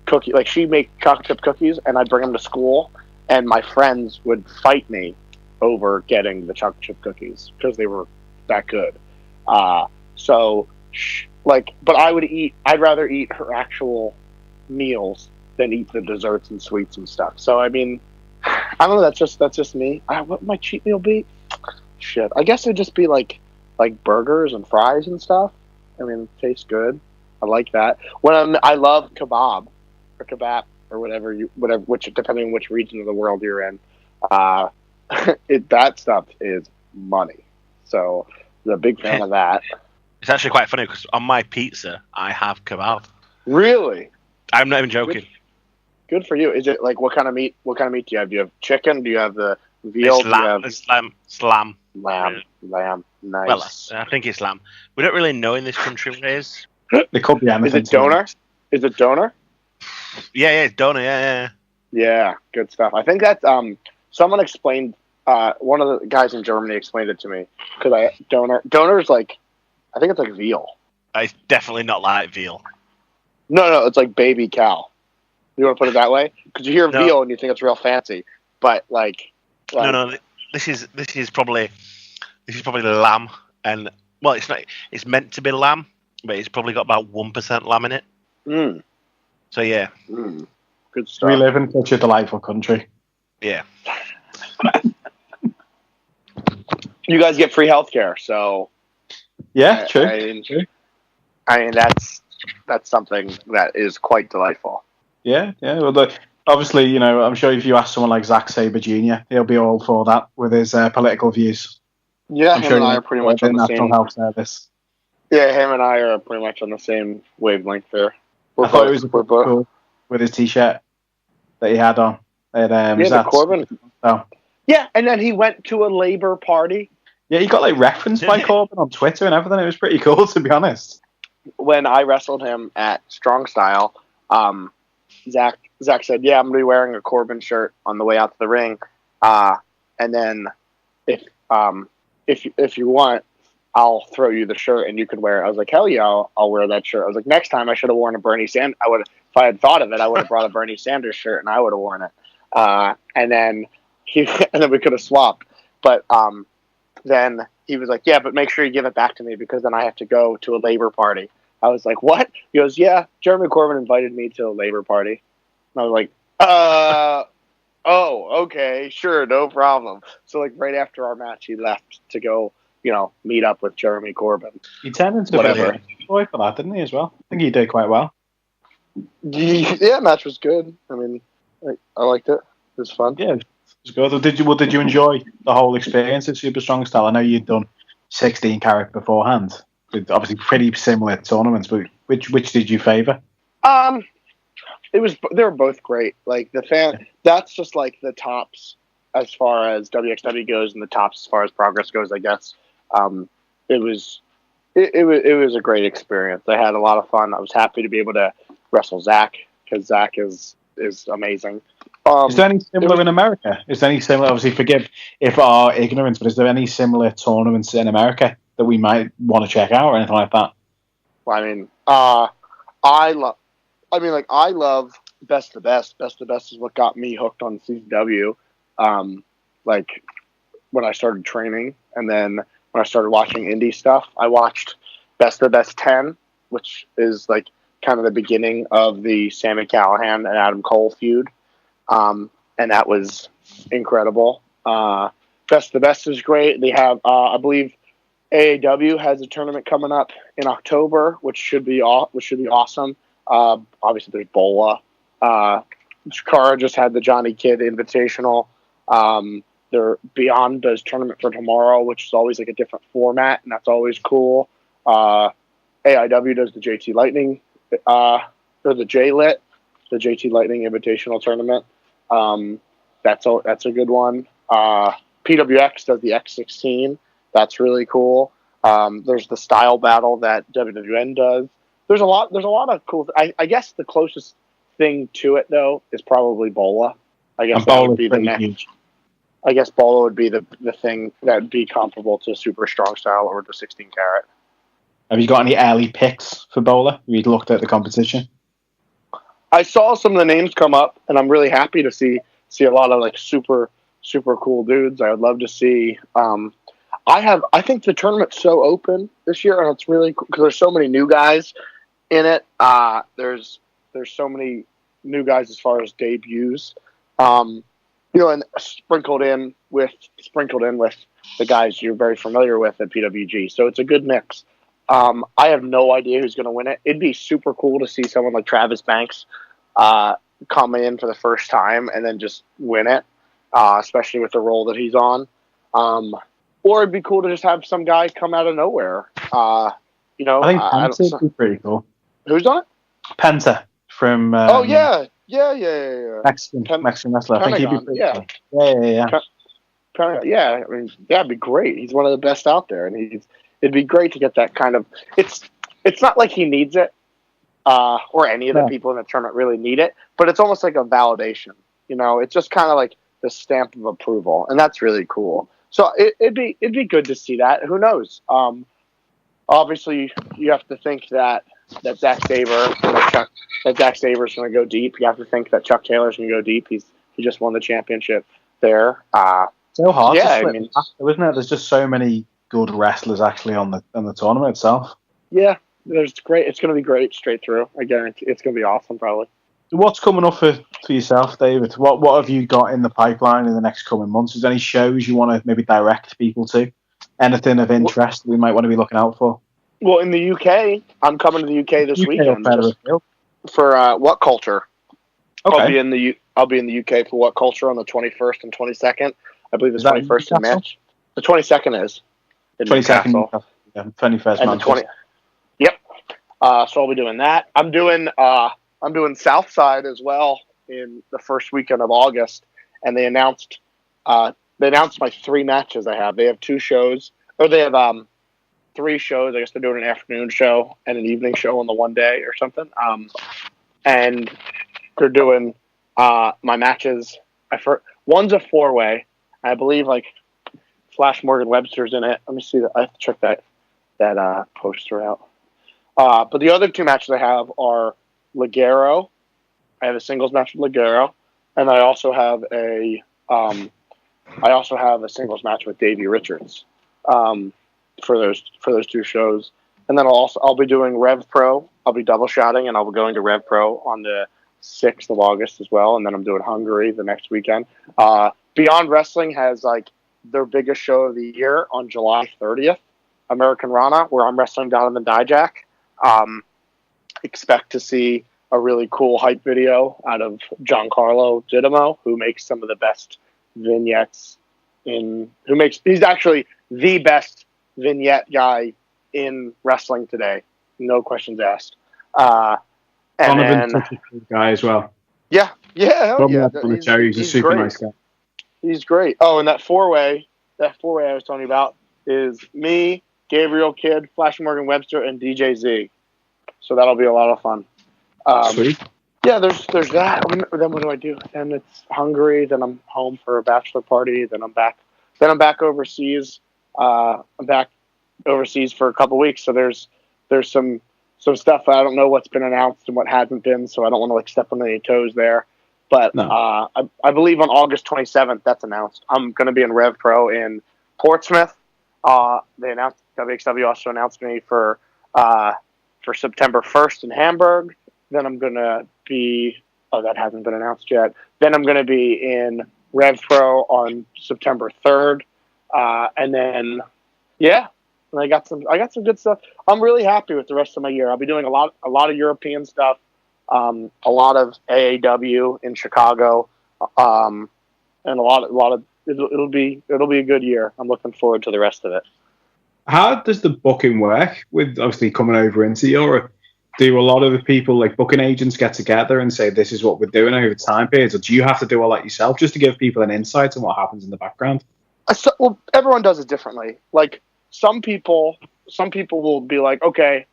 cookie. Like she'd make chocolate chip cookies, and I'd bring them to school, and my friends would fight me over getting the chocolate chip cookies because they were that good. But I'd rather eat her actual meals than eat the desserts and sweets and stuff. So I mean, I don't know. That's just me. What would my cheat meal be? Shit, I guess it'd just be like burgers and fries and stuff. I mean, it tastes good. I like that. I love kebab or kebab or whatever, which depending on which region of the world you're in, that stuff is money. So I'm a big fan of that. It's actually quite funny because on my pizza I have kebab. Really? I'm not even joking. Good for you. Is it like what kind of meat? What kind of meat do you have? Do you have chicken? Do you have the veal? It's lamb. Lamb. Nice. Well, I think it's lamb. We don't really know in this country what it is. It could be anything. Is it doner? Yeah, it's doner. Yeah. Yeah, good stuff. I think that's someone explained. One of the guys in Germany explained it to me because doner's like, I think it's like veal. It's definitely not like veal. No, it's like baby cow. You want to put it that way? Because you hear veal and you think it's real fancy, but like no. This is probably lamb, and well, it's not. It's meant to be lamb, but it's probably got about 1% lamb in it. Mm. So yeah, good stuff. We live in such a delightful country. Yeah. You guys get free healthcare, so yeah, true. I mean, that's something that is quite delightful. Yeah. Well, obviously, I'm sure if you ask someone like Zack Sabre Jr., he'll be all for that with his political views. Yeah, I'm him sure and I are pretty much on the National same. Health Service. Yeah, him and I are pretty much on the same wavelength there. I thought it was cool with his T-shirt that he had on. The Corbyn. Oh. Yeah, and then he went to a Labour party. Yeah, he got referenced by Corbyn on Twitter and everything. It was pretty cool, to be honest. When I wrestled him at Strong Style, Zach said, "Yeah, I'm gonna be wearing a Corbyn shirt on the way out to the ring, and then if you want, I'll throw you the shirt and you can wear it." I was like, "Hell yeah, I'll wear that shirt." I was like, "Next time I should have worn a Bernie Sanders. If I had thought of it, I would have brought a Bernie Sanders shirt and I would have worn it." And then we could have swapped, but then he was like, "Yeah, but make sure you give it back to me because then I have to go to a Labour party." I was like, "What?" He goes, "Yeah, Jeremy Corbyn invited me to a Labour party." And I was like, oh, okay, sure, no problem. So right after our match, he left to go, meet up with Jeremy Corbyn. He turned into a boy for that, didn't he, as well? I think he did quite well. Yeah, match was good. I mean, I liked it. It was fun. Yeah, it was good. Did you enjoy the whole experience at Super Strong Style? I know you'd done 16 carat beforehand. Obviously, pretty similar tournaments, but which did you favour? They were both great. That's just the tops as far as WXW goes, and the tops as far as Progress goes, I guess. It was a great experience. I had a lot of fun. I was happy to be able to wrestle Zach because Zach is amazing. Is there any similar in America? Is there any similar? Obviously, forgive if our ignorance, but is there any similar tournaments in America that we might want to check out or anything like that? Well, I mean, I love Best of the Best. Best of the Best is what got me hooked on CCW. When I started training, and then when I started watching indie stuff, I watched Best of the Best 10, which is kind of the beginning of the Sami Callihan and Adam Cole feud. And that was incredible. Best of the Best is great. They have, I believe, AAW has a tournament coming up in October, which should be awesome. Obviously, there's Bola. Chikara just had the Johnny Kidd Invitational. Beyond does tournament for tomorrow, which is always a different format, and that's always cool. AIW does the JT Lightning, or the J-Lit, the JT Lightning Invitational Tournament. That's a good one. PWX does the X16. That's really cool. There's the Style Battle that WWN does. There's a lot of cool. I guess the closest thing to it though is probably Bola. I guess that would be the next. Huge. I guess Bola would be the thing that would be comparable to Super Strong Style or the 16 carat. Have you got any early picks for Bola? Have you looked at the competition? I saw some of the names come up, and I'm really happy to see a lot of super super cool dudes. I would love to see. I think the tournament's so open this year, and it's really cool because there's so many new guys in it. There's so many new guys as far as debuts. And sprinkled in with the guys you're very familiar with at PWG. So it's a good mix. I have no idea who's going to win it. It'd be super cool to see someone like Travis Banks come in for the first time and then just win it, especially with the role that he's on. Or it'd be cool to just have some guy come out of nowhere. I think Penta would be pretty cool. Who's on it? Penta from. Yeah. Mexican wrestler. I think he'd be pretty cool. Yeah. I mean, it'd be great. He's one of the best out there, and it'd be great to get that kind of. It's not like he needs it, or any of the people in the tournament really need it, but it's almost like a validation. It's just kind of like the stamp of approval, and that's really cool. So it'd be good to see that. Who knows? Obviously, you have to think that Zach Sabre is going to go deep. You have to think that Chuck Taylor's going to go deep. He just won the championship there. So hard to split, isn't it? There's just so many good wrestlers actually on the tournament itself. Yeah, there's great. It's going to be great straight through. I guarantee it's going to be awesome. Probably. What's coming up for yourself, David? What have you got in the pipeline in the next coming months? Is there any shows you want to maybe direct people to? Anything of interest we might want to be looking out for? Well, in the UK, I'm coming to the UK this weekend for What Culture. Okay. I'll be in the UK for What Culture on the 21st and 22nd. I believe the 21st is match. The 22nd is. 22nd, 21st month. Yep. So I'll be doing that. I'm doing Southside as well in the first weekend of August, and they announced my 3 matches I have. They have 2 shows, or they have 3 shows. I guess they're doing an afternoon show and an evening show on the one day or something. And they're doing my matches. One's a 4-way. I believe like Flash Morgan Webster's in it. Let me see. I have to check that poster out. But the other 2 matches I have are Ligero. I have a singles match with Ligero, and I also have a singles match with Davey Richards for those 2 shows. And then I'll be doing Rev Pro. I'll be double shotting, and I'll be going to Rev Pro on the 6th of August as well. And then I'm doing Hungary the next weekend. Beyond Wrestling has like their biggest show of the year on July 30th, American Rana, where I'm wrestling Donovan Dijak. Expect to see a really cool hype video out of Giancarlo Dittamo, who makes some of the best vignettes he's actually the best vignette guy in wrestling today. No questions asked. Donovan's such a cool guy as well. Yeah. He's a super great. Nice guy. He's great. Oh, and that 4-way I was telling you about is me, Gabriel Kidd, Flash Morgan Webster, and DJ Z. So that'll be a lot of fun. Sweet. Yeah, there's that. Then what do I do? Then it's Hungary. Then I'm home for a bachelor party. Then I'm back. Then I'm back overseas. I'm back overseas for a couple weeks. So there's some stuff I don't know what's been announced and what hasn't been. So I don't want to like step on any toes there. But no. I believe on August 27th that's announced. I'm going to be in Rev Pro in Portsmouth. They announced WXW also announced me for September 1st in Hamburg. Then I'm going to be that hasn't been announced yet. Then I'm going to be in Rev Pro on September 3rd. And then and I got some good stuff. I'm really happy with the rest of my year. I'll be doing a lot of European stuff, a lot of AAW in Chicago, and a lot of it'll be a good year. I'm looking forward to the rest of it. How does the booking work with obviously coming over into Europe? Do a lot of the people, like booking agents, get together and say, this is what we're doing over time periods? Or do you have to do all that yourself just to give people an insight on what happens in the background? Well, everyone does it differently. Like some people will be like, okay,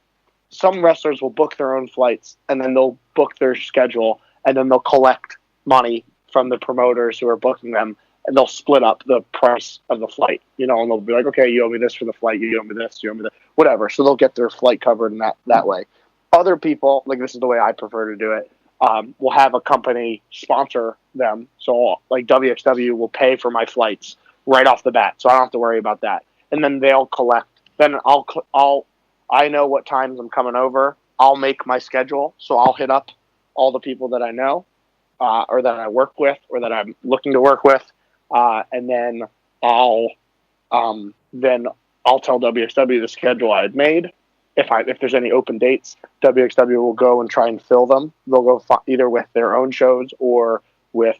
some wrestlers will book their own flights and then they'll book their schedule and then they'll collect money from the promoters who are booking them. And they'll split up the price of the flight, and they'll be like, okay, you owe me this for the flight, you owe me this, you owe me that, whatever. So they'll get their flight covered in that way. Other people, like this is the way I prefer to do it, will have a company sponsor them. So like WXW will pay for my flights right off the bat, so I don't have to worry about that. And then they'll collect. Then I know what times I'm coming over. I'll make my schedule, so I'll hit up all the people that I know, or that I work with, or that I'm looking to work with, and then I'll tell WXW the schedule I had made. If there's any open dates, WXW will go and try and fill them. They'll go either with their own shows or with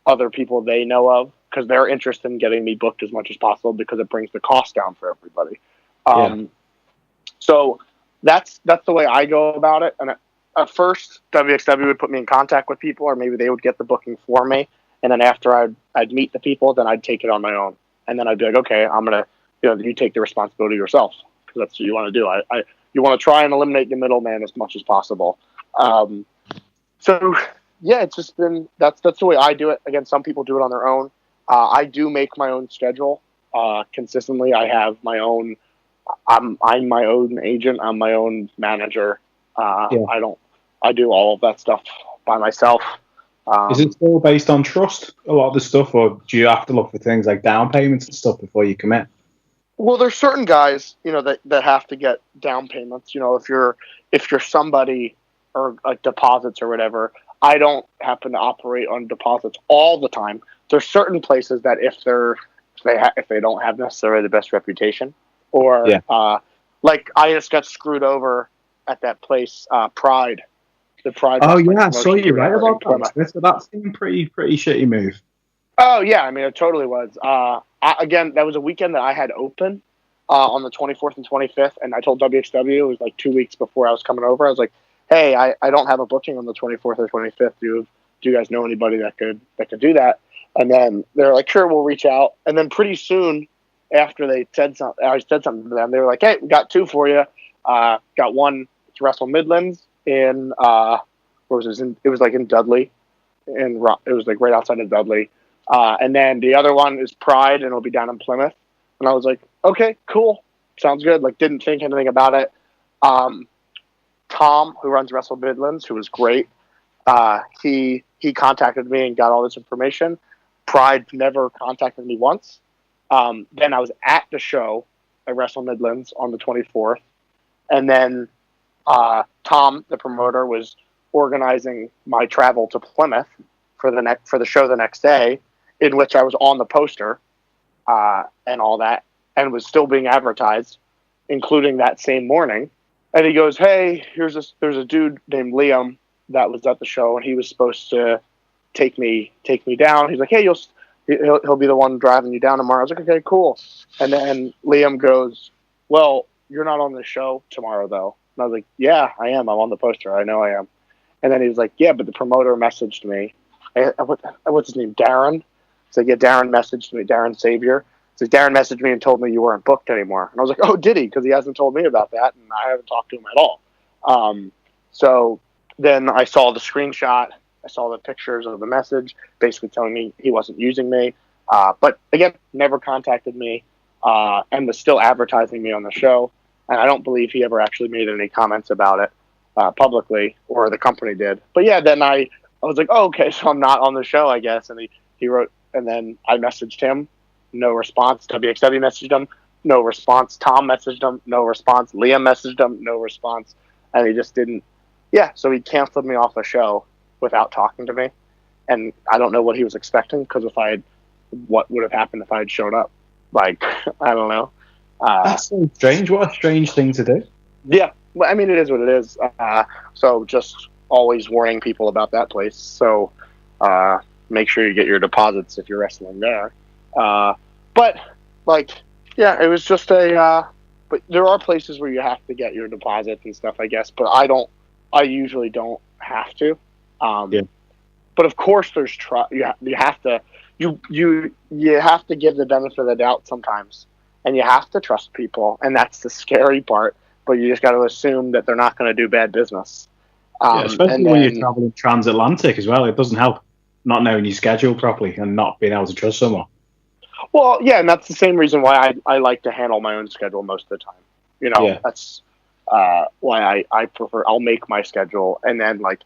other people they know of, because they're interested in getting me booked as much as possible because it brings the cost down for everybody. So that's the way I go about it. And at first, WXW would put me in contact with people, or maybe they would get the booking for me. And then after I'd meet the people, then I'd take it on my own. And then I'd be like, okay, I'm gonna, you take the responsibility yourself, because that's what you want to do. You want to try and eliminate the middleman as much as possible. So yeah, it's just been that's the way I do it. Again, some people do it on their own. I do make my own schedule consistently. I have my own. I'm my own agent. I'm my own manager. I do all of that stuff by myself. Is it still based on trust, a lot of the stuff, or do you have to look for things like down payments and stuff before you commit? Well, there's certain guys, that have to get down payments. If you're somebody, or like deposits or whatever, I don't happen to operate on deposits all the time. There's certain places that if they don't have necessarily the best reputation, or like I just got screwed over at that place, Pride. The Pride. Oh yeah, I saw you right about that. So that seemed pretty shitty move. Oh yeah, I mean it totally was. Again, that was a weekend that I had open on the 24th and 25th, and I told WXW, it was like 2 weeks before I was coming over. I was like, hey, I don't have a booking on the 24th or 25th. Do you guys know anybody that could do that? And then they're like, sure, we'll reach out. And then pretty soon after I said something to them, they were like, hey, we got two for you. Got one, it's Wrestle Midlands in it was like in Dudley, it was like right outside of Dudley. And then the other one is Pride, and it'll be down in Plymouth. And I was like, okay, cool. Sounds good. Like, didn't think anything about it. Tom, who runs Wrestle Midlands, who was great, he contacted me and got all this information. Pride never contacted me once. Then I was at the show at Wrestle Midlands on the 24th. And then Tom, the promoter, was organizing my travel to Plymouth for the show the next day, in which I was on the poster and all that, and was still being advertised, including that same morning. And he goes, hey, there's a dude named Liam that was at the show, and he was supposed to take me down. He's like, hey, he'll be the one driving you down tomorrow. I was like, okay, cool. And then Liam goes, well, you're not on the show tomorrow, though. And I was like, yeah, I am. I'm on the poster. I know I am. And then he was like, yeah, but the promoter messaged me. What's his name? Darren? He's like, yeah, Darren messaged me, Darren Savior. So Darren messaged me and told me you weren't booked anymore. And I was like, oh, did he? Because he hasn't told me about that, and I haven't talked to him at all. So then I saw the screenshot. I saw the pictures of the message, basically telling me he wasn't using me. But again, never contacted me, and was still advertising me on the show. And I don't believe he ever actually made any comments about it publicly, or the company did. But yeah, then I was like, oh, okay, so I'm not on the show, I guess. And he wrote, and then I messaged him, no response. WXW messaged him, no response. Tom messaged him, no response. Liam messaged him, no response. And he just didn't. Yeah, so he canceled me off the show without talking to me. And I don't know what he was expecting, because what would have happened if I had showed up? Like, I don't know. That's so strange. What a strange thing to do. Yeah, well, I mean, it is what it is. So just always warning people about that place. So make sure you get your deposits if you're wrestling there. But like, yeah, it was just but there are places where you have to get your deposits and stuff, I guess. But I usually don't have to. But of course, there's you have to give the benefit of the doubt sometimes, and you have to trust people, and that's the scary part. But you just got to assume that they're not going to do bad business. Especially when you're traveling transatlantic as well. It doesn't help not knowing your schedule properly and not being able to trust someone. Well, yeah, and that's the same reason why I like to handle my own schedule most of the time. That's why I prefer. I'll make my schedule, and then like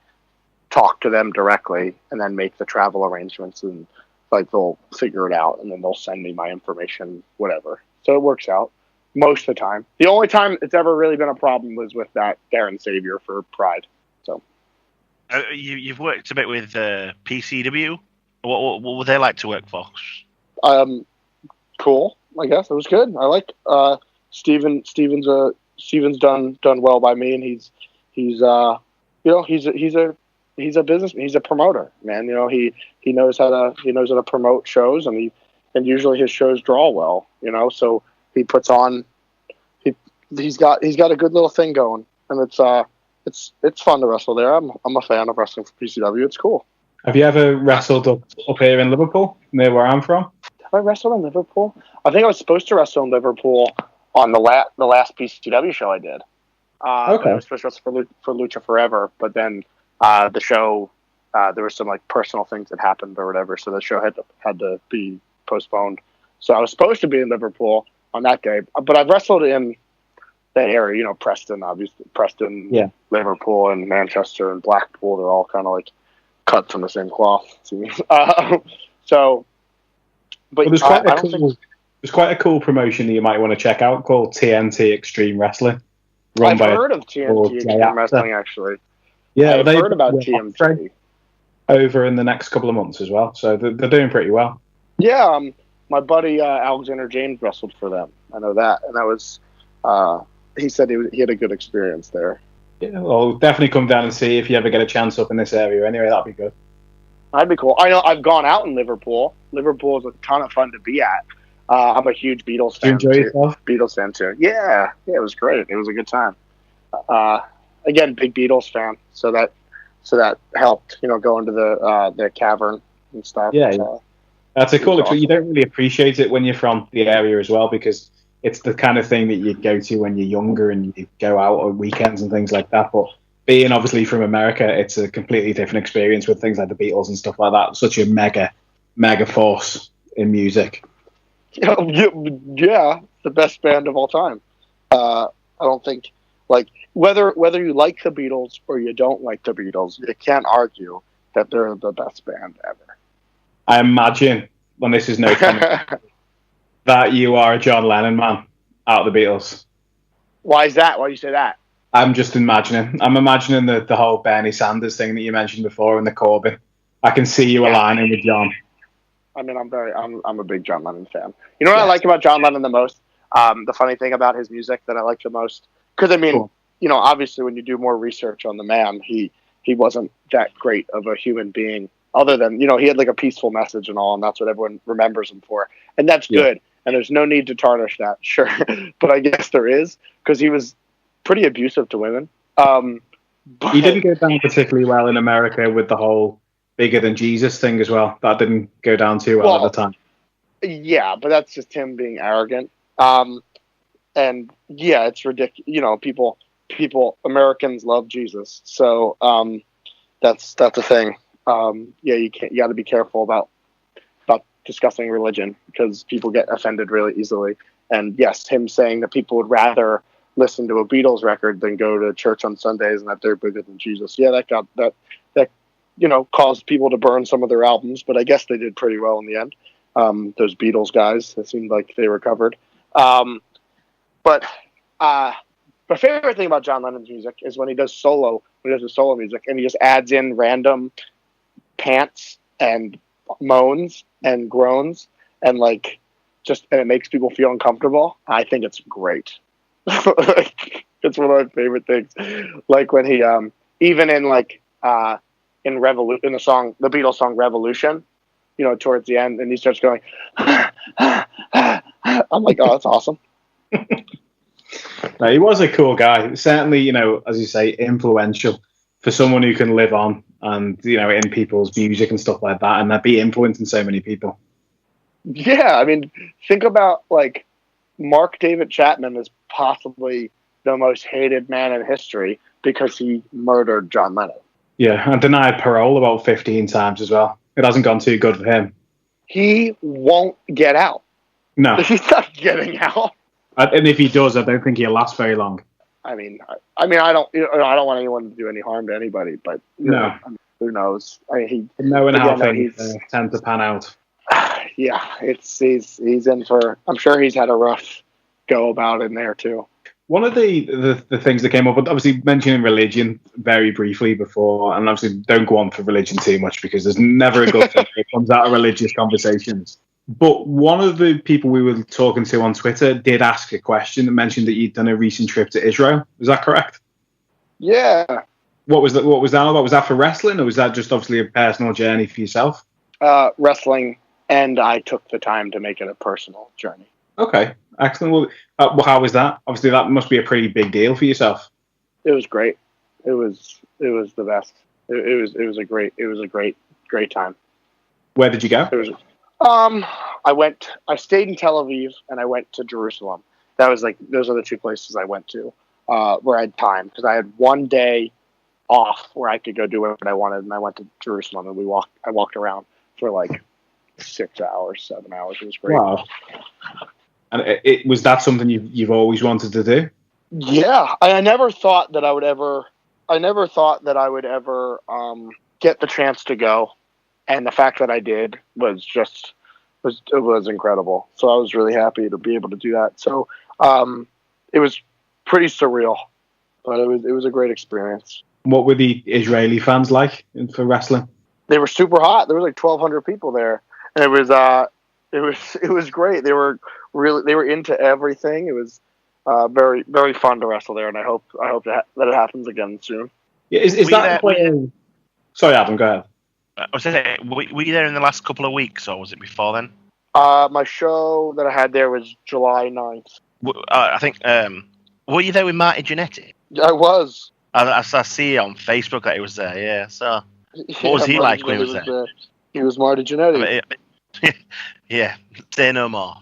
talk to them directly and then make the travel arrangements, and like they'll figure it out and then they'll send me my information, whatever. So it works out most of the time. The only time it's ever really been a problem was with that Darren Savior for Pride. So you've worked a bit with PCW. What would they like to work for? Cool. I guess it was good. I like Steven's done well by me, and he's a businessman. He's a promoter, man. You know, he knows how to promote shows, and usually his shows draw well. You know, so he puts on. He's got a good little thing going, and it's fun to wrestle there. I'm a fan of wrestling for PCW. It's cool. Have you ever wrestled up here in Liverpool, near where I'm from? Have I wrestled in Liverpool? I think I was supposed to wrestle in Liverpool on the last PCW show I did. Okay. I was supposed to wrestle for Lucha Forever, but then the show, there were some like personal things that happened or whatever, so the show had to be postponed. So I was supposed to be in Liverpool on that day, but I've wrestled in that area, you know, Preston, obviously. Preston, yeah. Liverpool, and Manchester, and Blackpool, they're all kind of like cut from the same cloth. So, but there's quite a cool promotion that you might want to check out called TNT Extreme Wrestling. I've heard of TNT Extreme Wrestling, actually. Yeah, I've heard about TNT. Over in the next couple of months as well, so they're doing pretty well. Yeah, my buddy Alexander James wrestled for them. I know that, and that was. He said he had a good experience there. Yeah, well, definitely come down and see if you ever get a chance up in this area. Anyway, that'd be good. That'd be cool. I know I've gone out in Liverpool. Liverpool is a ton of fun to be at. I'm a huge Beatles fan. Did you enjoy yourself? Beatles fan too. Yeah, it was great. It was a good time. Again, big Beatles fan, so that helped. You know, going to the cavern and stuff. Yeah, that's a cool. Awesome. You don't really appreciate it when you're from the area as well, because it's the kind of thing that you go to when you're younger and you go out on weekends and things like that. But being obviously from America, it's a completely different experience with things like the Beatles and stuff like that. Such a mega force in music. Yeah, the best band of all time. I don't think, like, whether you like the Beatles or you don't like the Beatles, you can't argue that they're the best band ever. I imagine, when this is no comment, that you are a John Lennon man out of the Beatles. Why is that? Why do you say that? I'm just imagining. I'm imagining the whole Bernie Sanders thing that you mentioned before and the Corbyn. I can see you aligning with John. I mean, I'm a big John Lennon fan. You know what I like about John Lennon the most? The funny thing about his music that I like the most, because I mean, cool. You know, obviously when you do more research on the man, he wasn't that great of a human being. Other than, you know, he had like a peaceful message and all, and that's what everyone remembers him for, and that's good. And there's no need to tarnish that, sure, but I guess there is, because he was pretty abusive to women. But he didn't go down particularly well in America with the whole bigger than Jesus thing as well. That didn't go down too well at the time. Yeah, but that's just him being arrogant. And yeah, it's ridiculous. You know, people, Americans love Jesus, so that's the thing. You got to be careful about discussing religion, because people get offended really easily. And yes, him saying that people would rather listen to a Beatles record than go to church on Sundays and that they're bigger than Jesus. Yeah, that you know, caused people to burn some of their albums, but I guess they did pretty well in the end. Those Beatles guys, it seemed like they recovered. But my favorite thing about John Lennon's music is when he does his solo music, and he just adds in random pants and moans and groans, and like and it makes people feel uncomfortable. I think it's great. It's one of my favorite things. Like when he even in like in the song, the Beatles song Revolution, you know, towards the end, and he starts going I'm like, oh, that's awesome. No, he was a cool guy. Certainly, you know, as you say, influential for someone who can live on and, you know, in people's music and stuff like that, and that be influencing so many people. Yeah, I mean, think about, like, Mark David Chapman is possibly the most hated man in history because he murdered John Lennon. Yeah, and denied parole about 15 times as well. It hasn't gone too good for him. He won't get out. No. He's not getting out. And if he does, I don't think he'll last very long. I mean, I don't want anyone to do any harm to anybody, but no. Who knows? Knowing how things tend to pan out. Yeah, he's in for. I'm sure he's had a rough go about in there too. One of the things that came up, obviously mentioning religion very briefly before, and obviously don't go on for religion too much because there's never a good thing that comes out of religious conversations. But one of the people we were talking to on Twitter did ask a question that mentioned that you'd done a recent trip to Israel. Is that correct? Yeah. What was that about? Was that for wrestling, or was that just obviously a personal journey for yourself? Wrestling, and I took the time to make it a personal journey. Okay, excellent. Well, how was that? Obviously, that must be a pretty big deal for yourself. It was great. It was the best. It was a great time. Where did you go? I stayed in Tel Aviv and I went to Jerusalem. Those are the two places I went to where I had time, because I had one day off where I could go do what I wanted, and I went to Jerusalem and I walked around for like 6 hours, 7 hours. It was great. Wow. And was that something you've always wanted to do? Yeah, I never thought that I would ever get the chance to go, and the fact that I did was incredible. So I was really happy to be able to do that. So it was pretty surreal, but it was a great experience. What were the Israeli fans like for wrestling? They were super hot. There was like 1,200 people there, and it was great. They were into everything. It was very, very fun to wrestle there, and I hope that it happens again soon. Yeah, is that Sorry, Adam, go ahead. I was saying, were you there in the last couple of weeks, or was it before then? My show that I had there was July 9th. I think. Were you there with Marty Jannetty? I was. I see on Facebook that he was there. Yeah. So, what was he like when he was there? He was Marty Jannetty. Yeah. Say no more.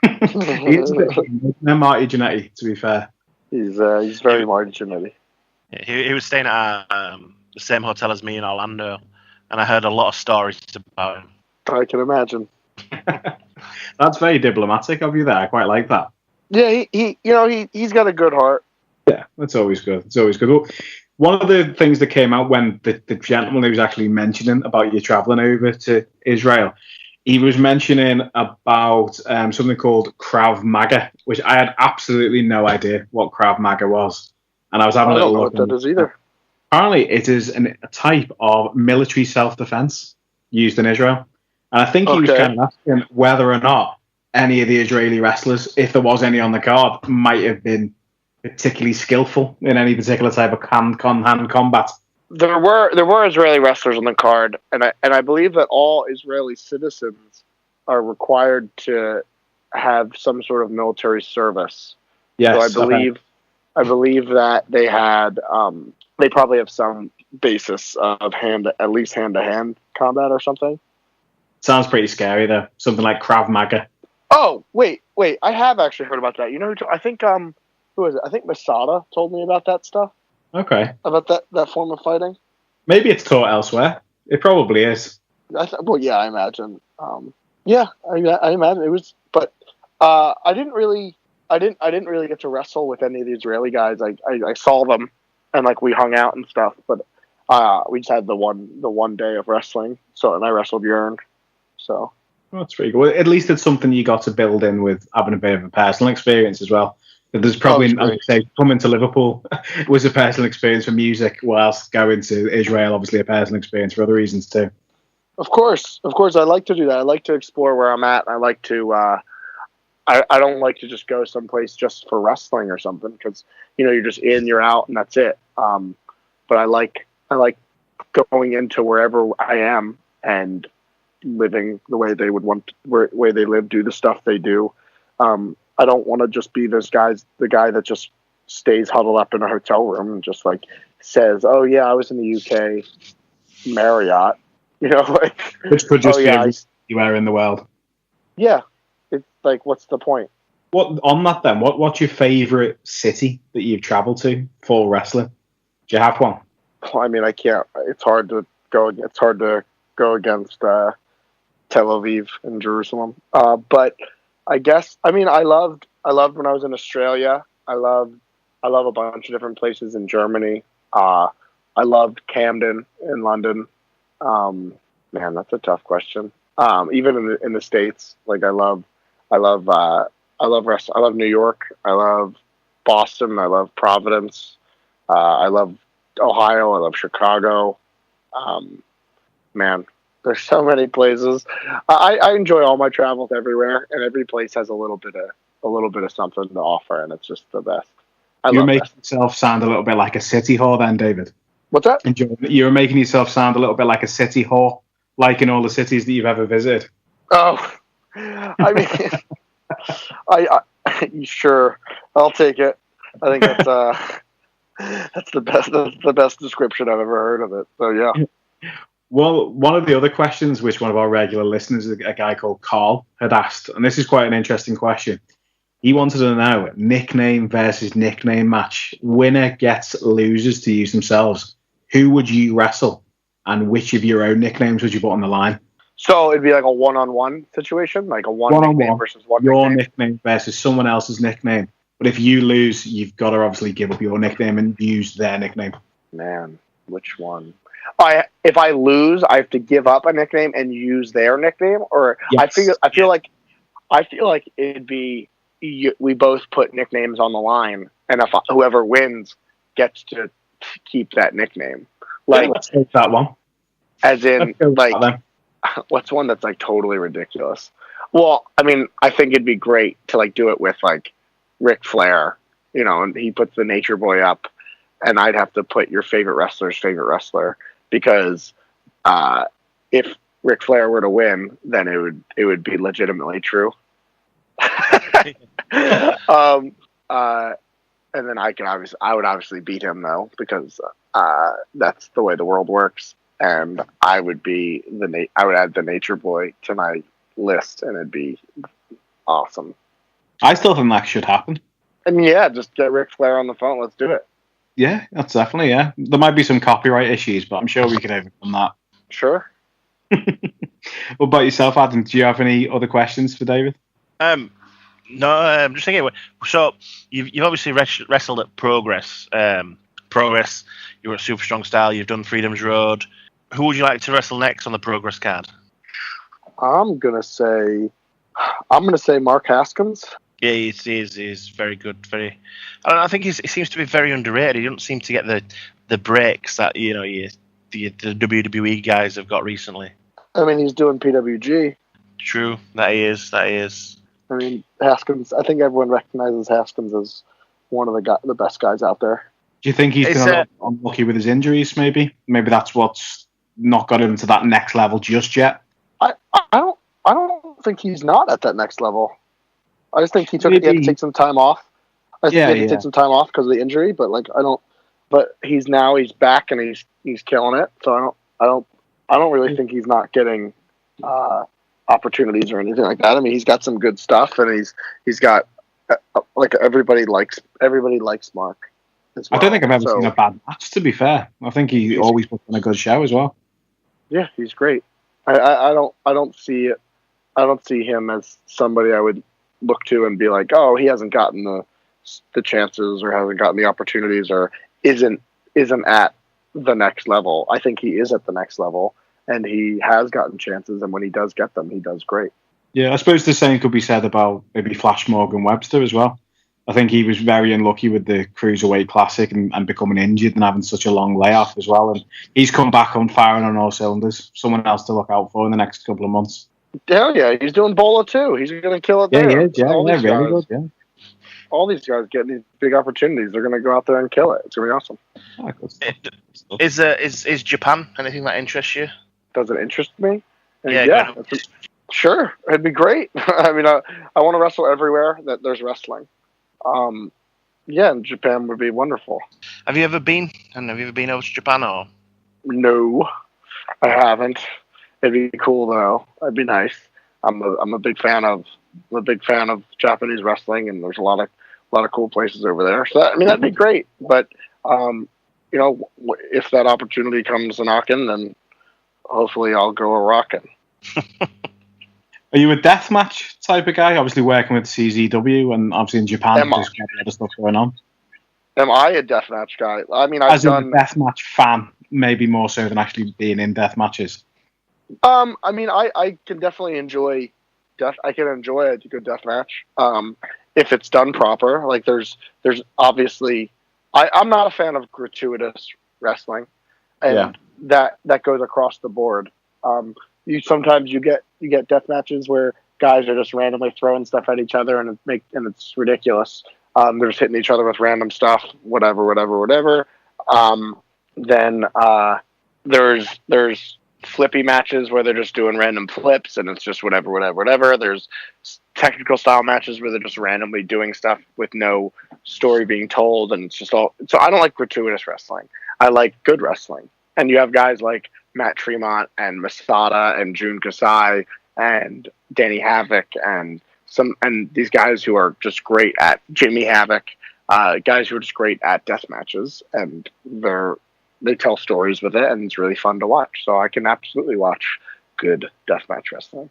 He's Marty Jannetty, to be fair. He's very Marty Jannetty. He was staying at the same hotel as me in Orlando, and I heard a lot of stories about him. I can imagine. That's very diplomatic of you there. I quite like that. Yeah, he's got a good heart. Yeah, that's always good. It's always good. Well, one of the things that came out when the gentleman who was actually mentioning about you traveling over to Israel, he was mentioning about something called Krav Maga, which I had absolutely no idea what Krav Maga was. And I was having a little look. I don't know what that is either. Apparently, it is a type of military self-defense used in Israel. And I think he was kind of asking whether or not any of the Israeli wrestlers, if there was any on the card, might have been particularly skillful in any particular type of hand combat. There were Israeli wrestlers on the card, and I believe that all Israeli citizens are required to have some sort of military service. Yes, so I believe that they had they probably have some basis of at least hand-to-hand combat or something. Sounds pretty scary though. Something like Krav Maga. Oh, wait! I have actually heard about that. You know, I think who is it? I think Masada told me about that stuff. Okay. About that form of fighting. Maybe it's taught elsewhere. It probably is. I imagine. I imagine it was, but I didn't really get to wrestle with any of the Israeli guys. I saw them and like we hung out and stuff, but we just had the one day of wrestling. So and I wrestled Bjorn. So. Well, that's pretty good. At least it's something you got to build in with having a bit of a personal experience as well. There's probably, I would say, coming to Liverpool was a personal experience for music, whilst going to Israel, obviously a personal experience for other reasons too. Of course, I like to do that. I like to explore where I'm at. I like to. I don't like to just go someplace just for wrestling or something because you're just in, you're out, and that's it. But I like going into wherever I am and living the way they would want, way they live, do the stuff they do. I don't want to just be the guy that just stays huddled up in a hotel room and just like says, "Oh yeah, I was in the UK Marriott," which could just be anywhere in the world. Yeah, it's like, what's the point? What on that then? What's your favourite city that you've travelled to for wrestling? Do you have one? Well, I mean, I can't. It's hard to go. It's hard to go against Tel Aviv and Jerusalem. But I guess, I mean, I loved when I was in Australia. I love a bunch of different places in Germany. I I loved Camden in London. Man, that's a tough question. Even in the States, like I love New York. I love Boston. I love Providence. I love Ohio. I love Chicago. Man, there's so many places. I enjoy all my travels everywhere, and every place has a little bit of something to offer, and it's just the best. You're making yourself sound a little bit like a city whore then, David. What's that? You're making yourself sound a little bit like a city whore, like in all the cities that you've ever visited. Oh, I mean, I sure, I'll take it. I think that's the best description I've ever heard of it. So yeah. Well, one of the other questions which one of our regular listeners, a guy called Carl, had asked, and this is quite an interesting question. He wanted to know, nickname versus nickname match. Winner gets losers to use themselves. Who would you wrestle? And which of your own nicknames would you put on the line? So it'd be like a one-on-one situation? Like a one-on-one nickname versus one your nickname versus someone else's nickname. But if you lose, you've got to obviously give up your nickname and use their nickname. Man, which one? If I lose, I have to give up a nickname and use their nickname? Or yes. I feel like it'd be... we both put nicknames on the line, and if whoever wins gets to keep that nickname. Like, let's take that one. As in, like, what's one that's like totally ridiculous? Well, I mean, I think it'd be great to like do it with like Ric Flair, you know, and he puts the Nature Boy up, and I'd have to put your favorite wrestler's favorite wrestler, because if Ric Flair were to win, then it would be legitimately true. And then I would obviously beat him though, because that's the way the world works. And I would add the Nature Boy to my list, and it'd be awesome. I still think that should happen. I mean, yeah, just get Ric Flair on the phone. Let's do it. Yeah, that's definitely, yeah. There might be some copyright issues, but I'm sure we can overcome that. Sure. What about yourself, Adam? Do you have any other questions for David? No, I'm just thinking. So you've obviously wrestled at Progress. Progress. You were at Super Strong Style. You've done Freedom's Road. Who would you like to wrestle next on the Progress card? I'm gonna say Mark Haskins. Yeah, he's very good. I think he seems to be very underrated. He doesn't seem to get the breaks that the WWE guys have got recently. I mean, he's doing PWG. True, that he is. I mean, Haskins. I think everyone recognizes Haskins as one of the best guys out there. Do you think he's been a little unlucky with his injuries? Maybe that's what's not got him to that next level just yet. I don't think he's not at that next level. I just think he had to take some time off. Take some time off because of the injury, but But he's back and he's killing it. So I don't really think he's not getting opportunities or anything like that. I mean, he's got some good stuff, and he's got like everybody likes Mark. Well. I don't think I've ever seen a bad match. To be fair, I think he always puts on a good show as well. Yeah, he's great. I don't see it. I don't see him as somebody I would look to and be like, oh, he hasn't gotten the chances or hasn't gotten the opportunities or isn't at the next level. I think he is at the next level, and he has gotten chances, and when he does get them, he does great. Yeah, I suppose the same could be said about maybe Flash Morgan Webster as well. I think he was very unlucky with the Cruiserweight Classic and becoming injured and having such a long layoff as well. And he's come back on firing on all cylinders. Someone else to look out for in the next couple of months. Hell yeah, he's doing Bola too. He's going to kill it there. Yeah, he is. Yeah, really good. Yeah. All these guys getting these big opportunities. They're going to go out there and kill it. It's going to be awesome. Is Japan anything that interests you? Does it interest me? Yeah. Sure, it'd be great. I mean, I want to wrestle everywhere that there's wrestling. Yeah, and Japan would be wonderful. Have you ever been? And have you ever been over to Japan or? No, I haven't. It'd be cool though. It'd be nice. I'm a big fan of Japanese wrestling, and there's a lot of cool places over there. So that'd be great. But if that opportunity comes knocking, then hopefully I'll go a rocking. Are you a deathmatch type of guy? Obviously working with CZW and obviously in Japan, there's a lot of stuff going on. Am I a deathmatch guy? I mean, As a deathmatch fan, maybe more so than actually being in death matches. I mean, I can definitely enjoy I can enjoy a good deathmatch. If it's done proper. Like there's obviously, I'm not a fan of gratuitous wrestling, and that goes across the board. Sometimes you get death matches where guys are just randomly throwing stuff at each other and it's ridiculous. They're just hitting each other with random stuff, whatever. Then there's flippy matches where they're just doing random flips and it's just whatever. There's technical style matches where they're just randomly doing stuff with no story being told, and it's just all. So I don't like gratuitous wrestling. I like good wrestling, and you have guys like Matt Tremont and Masada and Jun Kasai and Danny Havoc and these guys who are just great at Jimmy Havoc, guys who are just great at death matches, and they tell stories with it, and it's really fun to watch. So I can absolutely watch good deathmatch wrestling.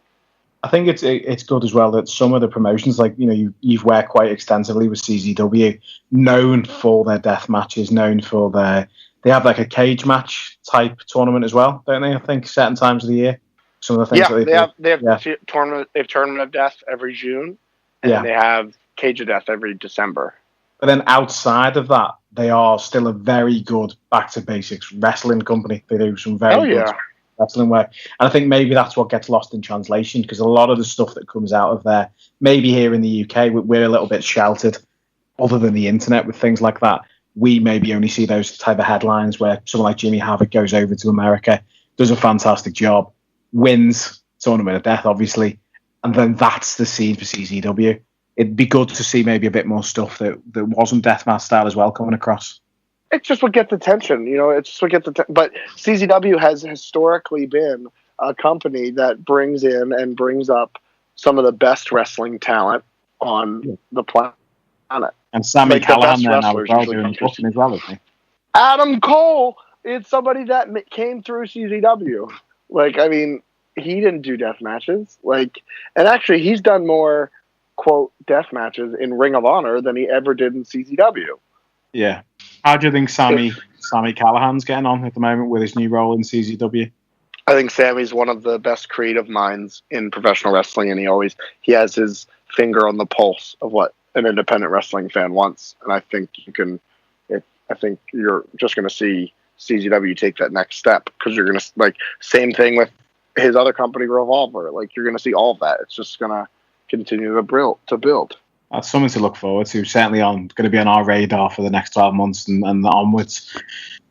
I think it's good as well that some of the promotions, like you've worked quite extensively with CZW, known for their death matches, known for they have like a cage match type tournament as well, don't they? I think certain times of the year. Some of the things they have tournament of death every June, and they have cage of death every December. But then outside of that, they are still a very good back to basics wrestling company. They do some very good wrestling work. And I think maybe that's what gets lost in translation, because a lot of the stuff that comes out of there, maybe here in the UK, we're a little bit sheltered, other than the internet with things like that. We maybe only see those type of headlines where someone like Jimmy Havoc goes over to America, does a fantastic job, wins Tournament of Death, obviously, and then that's the scene for CZW. It'd be good to see maybe a bit more stuff that wasn't deathmatch style as well coming across. It's just what gets attention, It's just what gets attention. But CZW has historically been a company that brings in and brings up some of the best wrestling talent on the planet. And Sammy Callahan there now as well doing booking as well, isn't he? Adam Cole is somebody that came through CZW. He didn't do death matches. And actually, he's done more quote death matches in Ring of Honor than he ever did in CZW. Yeah. How do you think Sammy Callahan's getting on at the moment with his new role in CZW? I think Sammy's one of the best creative minds in professional wrestling, and he has his finger on the pulse of what an independent wrestling fan wants. And I think I think you're just going to see CZW take that next step, because you're going to same thing with his other company, Revolver. You're going to see all of that. It's just going to continue to build. That's something to look forward to. Certainly going to be on our radar for the next 12 months and onwards.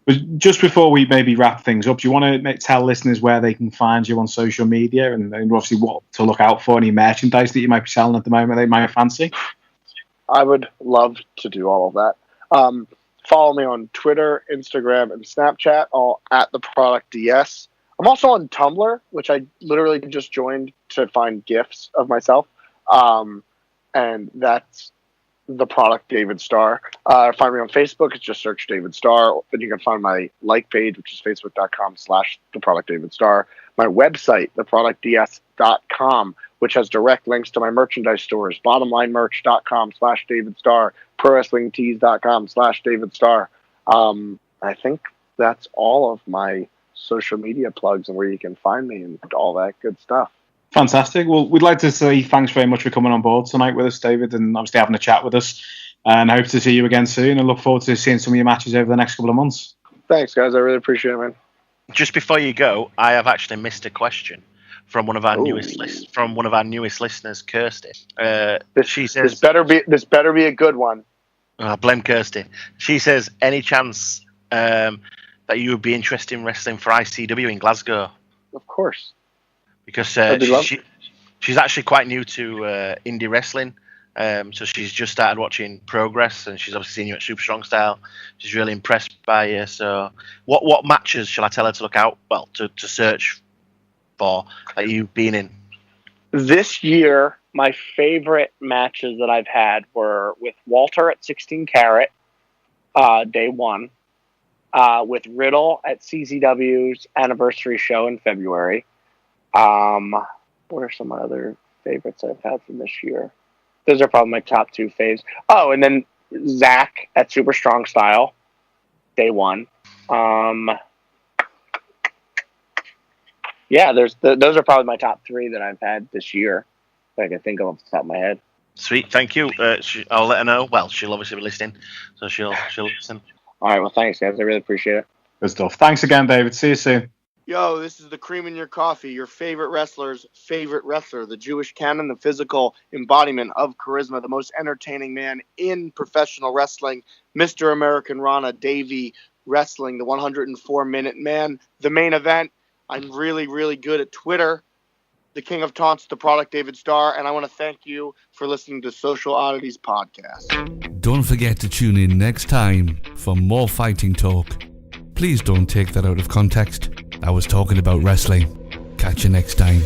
But just before we maybe wrap things up, do you want to tell listeners where they can find you on social media and obviously what to look out for, any merchandise that you might be selling at the moment they might fancy? I would love to do all of that. Follow me on Twitter, Instagram, and Snapchat, all at The Product DS. I'm also on Tumblr, which I literally just joined to find GIFs of myself. And that's The Product David Starr. Find me on Facebook. It's just search David Starr. Then you can find my like page, which is facebook.com/The Product David Starr. My website, theproductds.com, which has direct links to my merchandise stores, bottomlinemerch.com/David Starr, prowrestlingtees.com/David Starr. I think that's all of my social media plugs and where you can find me and all that good stuff. Fantastic. Well, we'd like to say thanks very much for coming on board tonight with us, David, and obviously having a chat with us. And I hope to see you again soon and look forward to seeing some of your matches over the next couple of months. Thanks, guys. I really appreciate it, man. Just before you go, I have actually missed a question from one of our newest listeners, Kirsty. She says, "This better be a good one." Blame Kirsty. She says, "Any chance that you would be interested in wrestling for ICW in Glasgow?" Of course. Because she's actually quite new to indie wrestling. So she's just started watching Progress, and she's obviously seen you at Super Strong Style. She's really impressed by you. So what matches shall I tell her to look out, to search for that you've been in? This year, my favorite matches that I've had were with Walter at 16 Carat, day one, with Riddle at CZW's anniversary show in February. What are some other favorites I've had from this year? Those are probably my top two faves. Oh, and then Zach at Super Strong Style, day one. Yeah, those are probably my top 3 that I've had this year that I can think of off the top of my head. Sweet, thank you. I'll let her know. Well, she'll obviously be listening, so she'll listen. All right, well, thanks, guys. I really appreciate it. Good stuff. Thanks again, David. See you soon. Yo, this is the cream in your coffee, your favorite wrestler's favorite wrestler, the Jewish canon, the physical embodiment of charisma, the most entertaining man in professional wrestling, Mr. American Rana Davey Wrestling, the 104-minute man, the main event. I'm really, really good at Twitter. The King of Taunts, the product, David Starr, and I want to thank you for listening to Social Oddities Podcast. Don't forget to tune in next time for more fighting talk. Please don't take that out of context. I was talking about wrestling. Catch you next time.